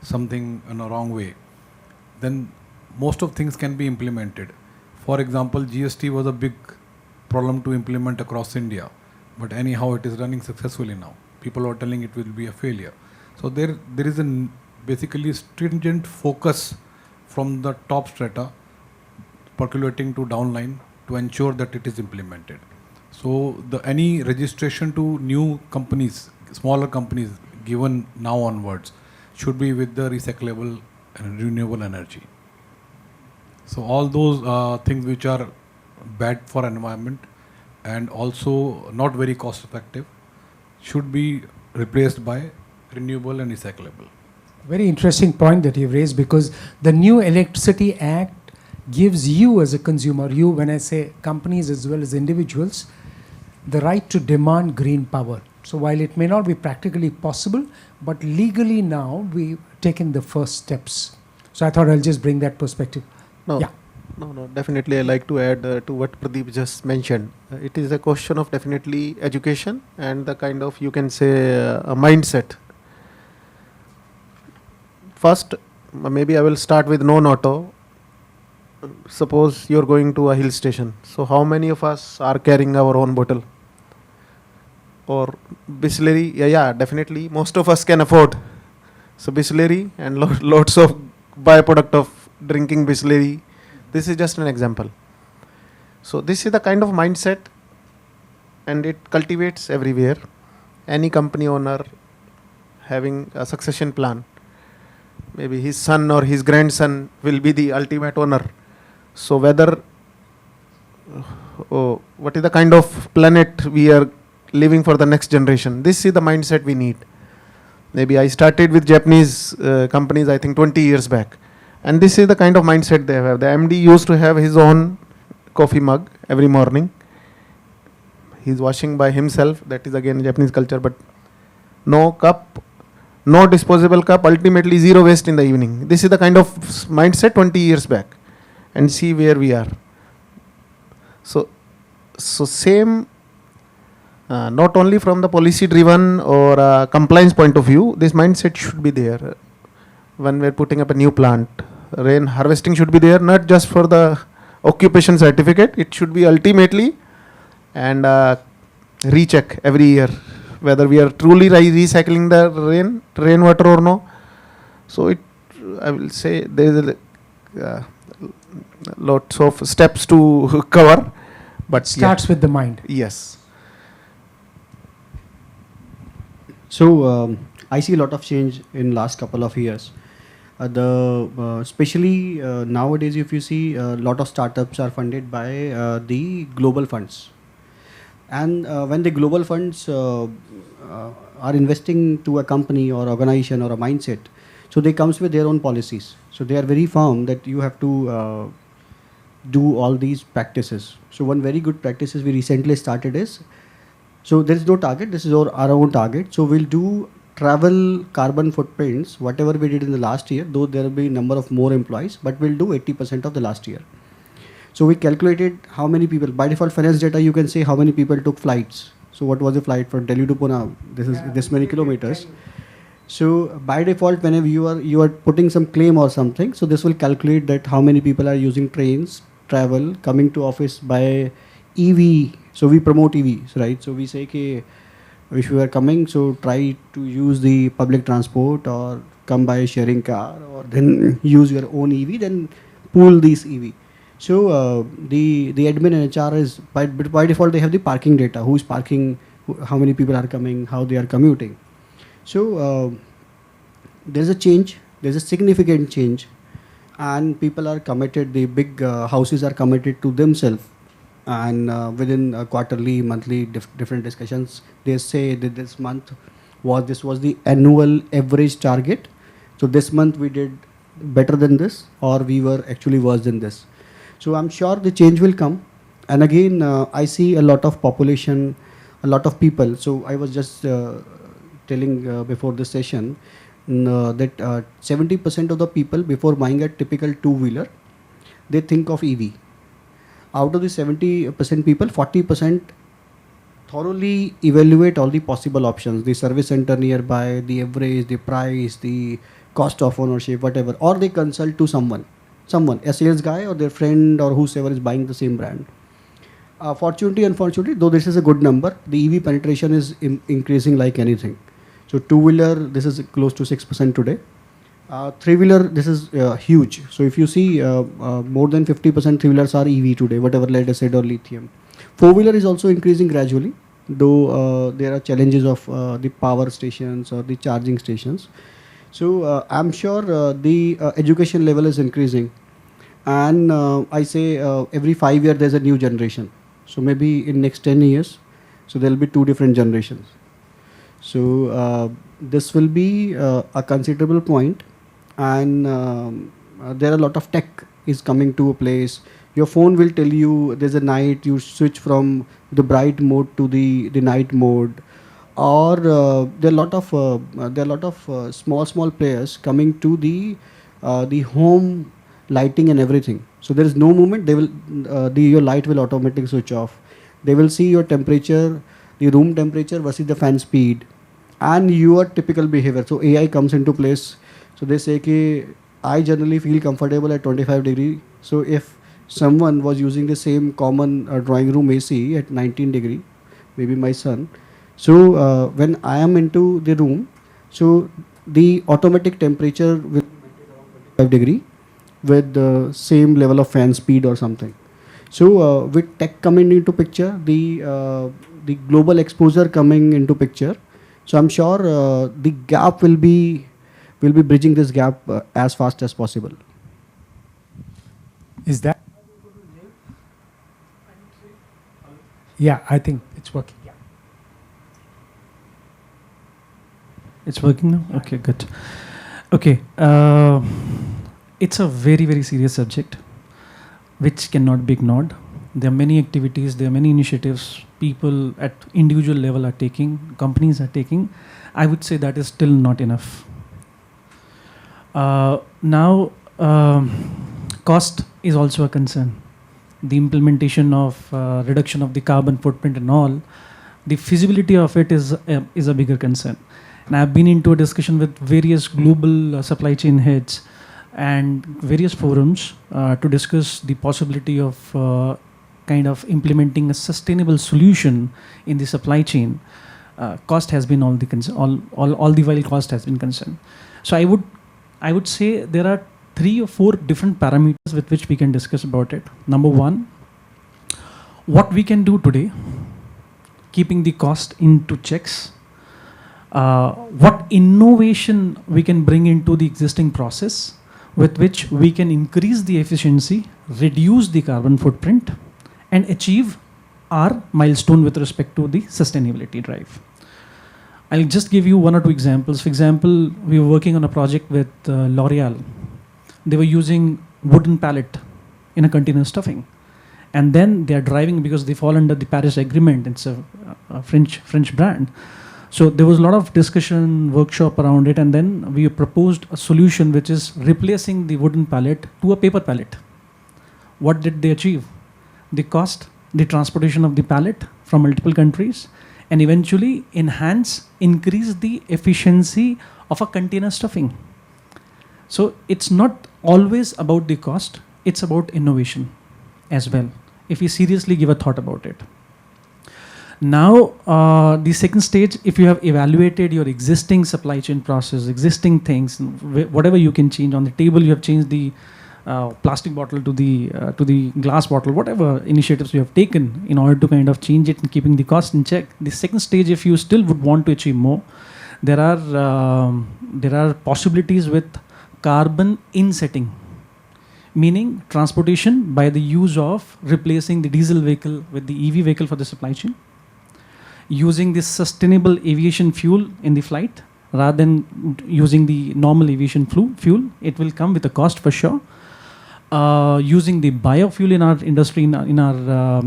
something in a wrong way, then most of things can be implemented. For example, GST was a big problem to implement across India, but anyhow it is running successfully now. People are telling it will be a failure. So there is a basically stringent focus from the top strata percolating to downline to ensure that it is implemented. So any registration to new companies, smaller companies given now onwards should be with the recyclable and renewable energy. So all those things which are bad for environment and also not very cost effective should be replaced by renewable and recyclable. Very interesting point that you've raised, because the new Electricity Act gives you as a consumer, you, when I say companies as well as individuals, the right to demand green power. So while it may not be practically possible, but legally now we've taken the first steps. So I thought I'll just bring that perspective. No, Yeah. no, definitely I like to add to what Pradeep just mentioned. It is a question of definitely education and the kind of, you can say, a mindset. First, maybe I will start with non-auto. Suppose you're going to a hill station. So how many of us are carrying our own bottle? Or Bisleri? Yeah, definitely. Most of us can afford. So Bisleri and lots of byproduct of drinking Bisleri. This is just an example. So this is the kind of mindset, and it cultivates everywhere. Any company owner having a succession plan, maybe his son or his grandson will be the ultimate owner. So whether, what is the kind of planet we are living for the next generation, this is the mindset we need. Maybe I started with Japanese companies, I think 20 years back. And this is the kind of mindset they have. The MD used to have his own coffee mug every morning. He's washing by himself. That is again Japanese culture, but no cup, no disposable cup, ultimately zero waste in the evening. This is the kind of mindset 20 years back. And see where we are. So same, not only from the policy driven or compliance point of view, this mindset should be there. When we're putting up a new plant, rain harvesting should be there, not just for the occupation certificate, it should be ultimately, and recheck every year whether we are truly recycling the rainwater or no. So I will say there is lots of steps to cover, but Starts with the mind. Yes. So I see a lot of change in last couple of years. Especially nowadays, if you see, a lot of startups are funded by the global funds. And when the global funds are investing to a company or organization or a mindset, so they comes with their own policies. So they are very firm that you have to do all these practices. So one very good practices we recently started is, so there is no target, this is our own target. So we'll do travel carbon footprints, whatever we did in the last year, though there will be number of more employees, but we'll do 80% of the last year. So we calculated how many people, by default finance data, you can say how many people took flights. So what was the flight from Delhi to Pune? This is this many kilometers. So by default, whenever you are putting some claim or something, so this will calculate that how many people are using trains, travel, coming to office by EV. So we promote EVs, right? So we say, okay, if you are coming, so try to use the public transport or come by a sharing car, or then use your own EV, then pool these EV. So the admin and HR is by default they have the parking data, who is parking, how many people are coming, how they are commuting. So there's a change, there's a significant change, and people are committed. The big houses are committed to themselves, and within quarterly, monthly, different discussions, they say that this month was the annual average target. So this month we did better than this, or we were actually worse than this. So I'm sure the change will come. And again, I see a lot of population, a lot of people. So I was just telling before the session that 70% of the people before buying a typical two-wheeler, they think of EV. Out of the 70% people, 40% thoroughly evaluate all the possible options, the service center nearby, the average, the price, the cost of ownership, whatever, or they consult to someone, a sales guy or their friend or whosoever is buying the same brand. Fortunately, unfortunately, though this is a good number, the EV penetration is increasing like anything. So two-wheeler, this is close to 6% today. Three-wheeler, this is huge. So if you see, more than 50% three-wheelers are EV today, whatever lead acid or lithium. Four-wheeler is also increasing gradually, though there are challenges of the power stations or the charging stations. So I'm sure the education level is increasing, and I say every 5 years there's a new generation. So maybe in next 10 years, so there'll be 2 different generations. So this will be a considerable point, and there are a lot of tech is coming to a place. Your phone will tell you there's a night, you switch from the bright mode to the night mode. Or there are a lot of small players coming to the home lighting and everything. So there is no movement. They will your light will automatically switch off. They will see your temperature, the room temperature versus the fan speed, and your typical behavior. So AI comes into place. So they say कि I generally feel comfortable at 25 degree. So if someone was using the same common drawing room AC at 19 degree, maybe my son. So when I am into the room, so the automatic temperature will be 25 degree with the same level of fan speed or something. So with tech coming into picture, the global exposure coming into picture, so I'm sure the gap will be bridging this gap as fast as possible. Is that? Yeah, I think it's working. Yeah. It's working now? Okay, good. Okay. It's a very, very serious subject which cannot be ignored. There are many activities, there are many initiatives people at individual level are taking, companies are taking. I would say that is still not enough. Now, cost is also a concern. The implementation of reduction of the carbon footprint and all, the feasibility of it is a bigger concern. And I've been into a discussion with various global supply chain heads and various forums to discuss the possibility of kind of implementing a sustainable solution in the supply chain. Cost has been all the while cost has been concerned. So I would say there are 3 or 4 different parameters with which we can discuss about it. Number 1, what we can do today, keeping the cost into checks. What innovation we can bring into the existing process with which we can increase the efficiency, reduce the carbon footprint, and achieve our milestone with respect to the sustainability drive. I'll just give you 1 or 2 examples. For example, we were working on a project with L'Oreal. They were using wooden pallet in a container stuffing. And then they are driving because they fall under the Paris Agreement. It's a French brand. So there was a lot of discussion, workshop around it, and then we proposed a solution which is replacing the wooden pallet to a paper pallet. What did they achieve? The cost, the transportation of the pallet from multiple countries, and eventually increase the efficiency of a container stuffing. So it's not always about the cost, it's about innovation as well, if you seriously give a thought about it. Now, the second stage, if you have evaluated your existing supply chain process, existing things, whatever you can change on the table, you have changed the plastic bottle to the glass bottle, whatever initiatives we have taken in order to kind of change it and keeping the cost in check. The second stage, if you still would want to achieve more, there are possibilities with carbon insetting, meaning transportation by the use of replacing the diesel vehicle with the EV vehicle for the supply chain, using this sustainable aviation fuel in the flight rather than using the normal aviation fuel. It will come with a cost for sure. Using the biofuel in our industry, in our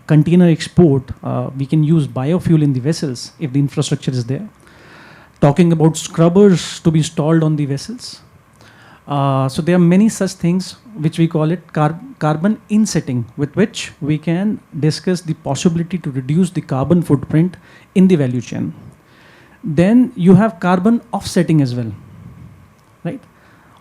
container export, we can use biofuel in the vessels if the infrastructure is there. Talking about scrubbers to be installed on the vessels. So there are many such things which we call it carbon insetting, with which we can discuss the possibility to reduce the carbon footprint in the value chain. Then you have carbon offsetting as well, right?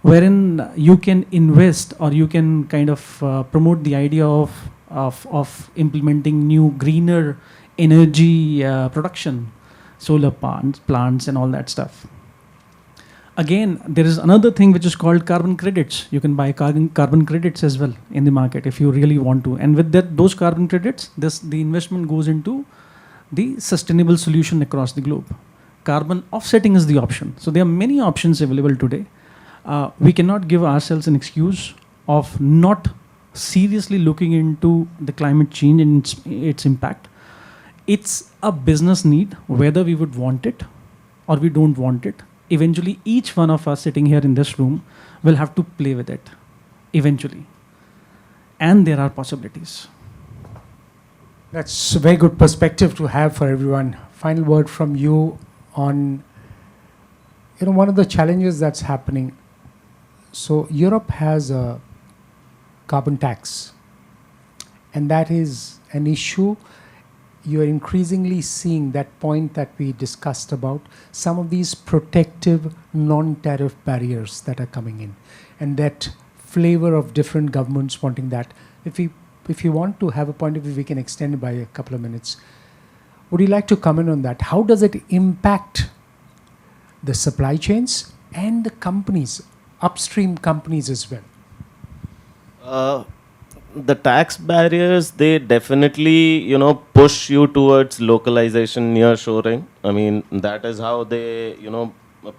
Wherein you can invest or you can kind of promote the idea of implementing new greener energy production, solar plants and all that stuff. Again, there is another thing which is called carbon credits. You can buy carbon credits as well in the market if you really want to. And with those carbon credits, the investment goes into the sustainable solution across the globe. Carbon offsetting is the option. So there are many options available today. We cannot give ourselves an excuse of not seriously looking into the climate change and its impact. It's a business need, whether we would want it or we don't want it. Eventually, each one of us sitting here in this room will have to play with it, eventually. And there are possibilities. That's a very good perspective to have for everyone. Final word from you on, one of the challenges that's happening. So Europe has a carbon tax, and that is an issue. You are increasingly seeing that point that we discussed about, some of these protective non-tariff barriers that are coming in, and that flavor of different governments wanting that. If you want to have a point of view, we can extend it by a couple of minutes. Would you like to comment on that? How does it impact the supply chains and the companies, upstream companies as well? The tax barriers, they definitely, push you towards localization, nearshoring. I mean, that is how they,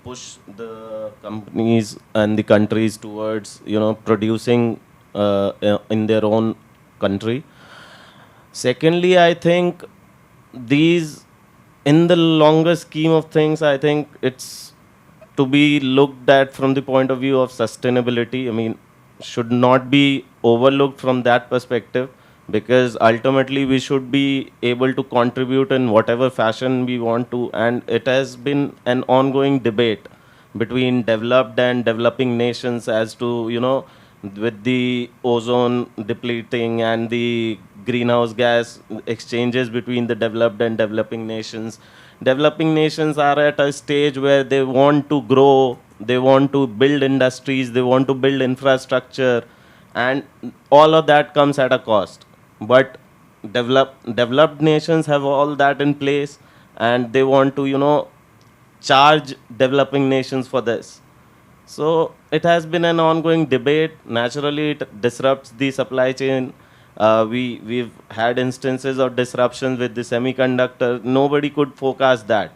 push the companies and the countries towards, producing in their own country. Secondly, I think these, in the longer scheme of things, I think it's to be looked at from the point of view of sustainability. I mean, should not be overlooked from that perspective, because ultimately we should be able to contribute in whatever fashion we want to. And it has been an ongoing debate between developed and developing nations as to, with the ozone depleting and the greenhouse gas exchanges between the developed and developing nations. Developing nations are at a stage where they want to grow, they want to build industries, they want to build infrastructure, and all of that comes at a cost. But developed nations have all that in place, and they want to, charge developing nations for this. So it has been an ongoing debate. Naturally, it disrupts the supply chain. We've had instances of disruptions with the semiconductor. Nobody could forecast that.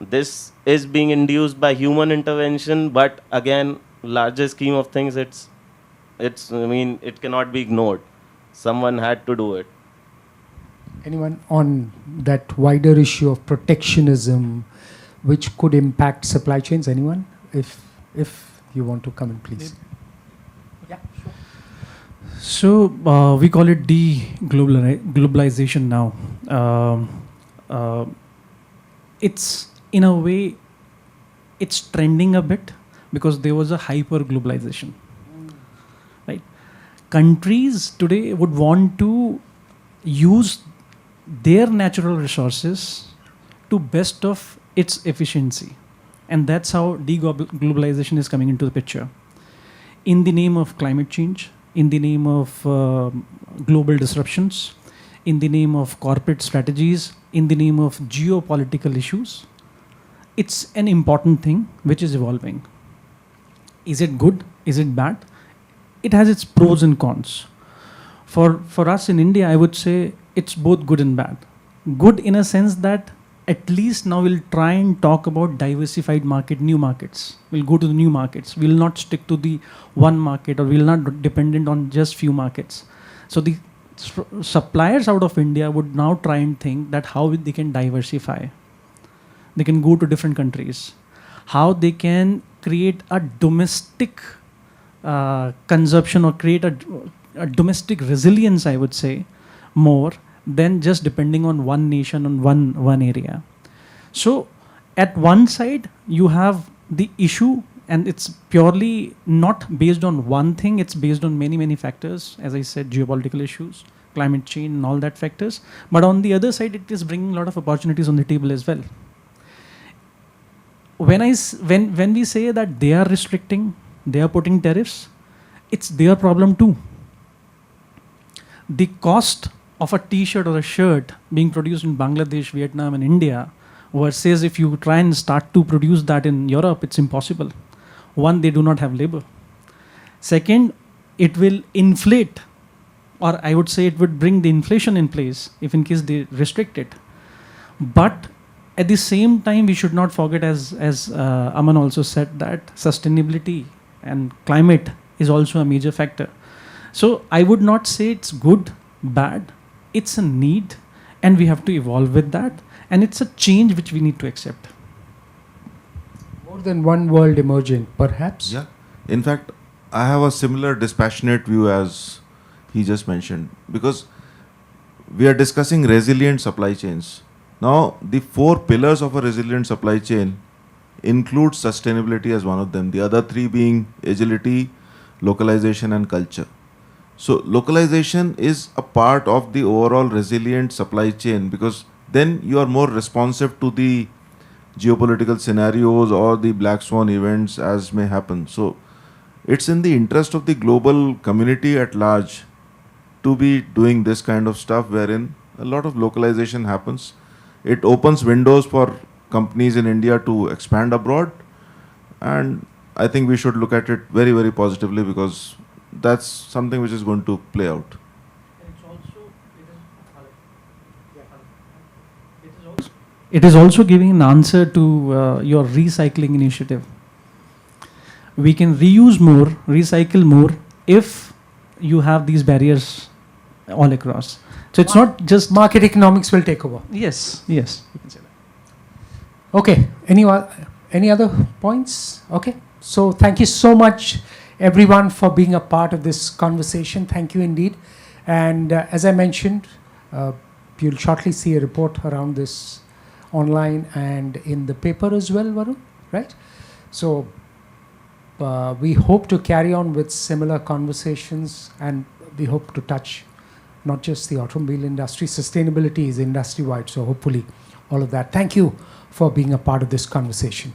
This is being induced by human intervention, but again, larger scheme of things, it cannot be ignored. Someone had to do it. Anyone on that wider issue of protectionism, which could impact supply chains? Anyone? If you want to come in, please. Yeah, sure. So we call it globalization now. It's in a way, it's trending a bit because there was a hyper globalization, right? Countries today would want to use their natural resources to best of its efficiency. And that's how deglobalization is coming into the picture. In the name of climate change, in the name of global disruptions, in the name of corporate strategies, in the name of geopolitical issues, it's an important thing which is evolving. Is it good? Is it bad? it has its pros and cons. For us in India, I would say it's both good and bad. Good in a sense that at least now we'll try and talk about diversified market, new markets. We'll go to the new markets. We'll not stick to the one market, or we'll not dependent on just few markets. So the suppliers out of India would now try and think that how they can diversify. They can go to different countries. How they can create a domestic consumption, or create a domestic resilience, I would say, more than just depending on one nation, on one area. So at one side, you have the issue, and it's purely not based on one thing, it's based on many, many factors. As I said, geopolitical issues, climate change and all that factors. But on the other side, it is bringing a lot of opportunities on the table as well. When we say that they are restricting, they are putting tariffs, it's their problem too. The cost of a t-shirt or a shirt being produced in Bangladesh, Vietnam and India versus if you try and start to produce that in Europe, it's impossible. One, they do not have labor. Second, it will inflate, or I would say it would bring the inflation in place if in case they restrict it. But at the same time, we should not forget, as Aman also said, that sustainability and climate is also a major factor. So I would not say it's good, bad. It's a need, and we have to evolve with that. And it's a change which we need to accept. More than one world emerging, perhaps? Yeah. In fact, I have a similar dispassionate view as he just mentioned, because we are discussing resilient supply chains. Now, the 4 pillars of a resilient supply chain include sustainability as one of them, the other 3 being agility, localization and culture. So localization is a part of the overall resilient supply chain, because then you are more responsive to the geopolitical scenarios or the black swan events as may happen. So it's in the interest of the global community at large to be doing this kind of stuff, wherein a lot of localization happens. It opens windows for companies in India to expand abroad, and I think we should look at it very, very positively, because that's something which is going to play out. It is also giving an answer to your recycling initiative. We can reuse more, recycle more if you have these barriers all across. So it's not just market economics will take over. Yes, yes, you can say that. Okay, any other points? Okay, so thank you so much everyone for being a part of this conversation. Thank you indeed. And as I mentioned, you'll shortly see a report around this online and in the paper as well, Varun, right? So we hope to carry on with similar conversations, and we hope to touch not just the automobile industry. Sustainability is industry-wide, so hopefully all of that. Thank you for being a part of this conversation.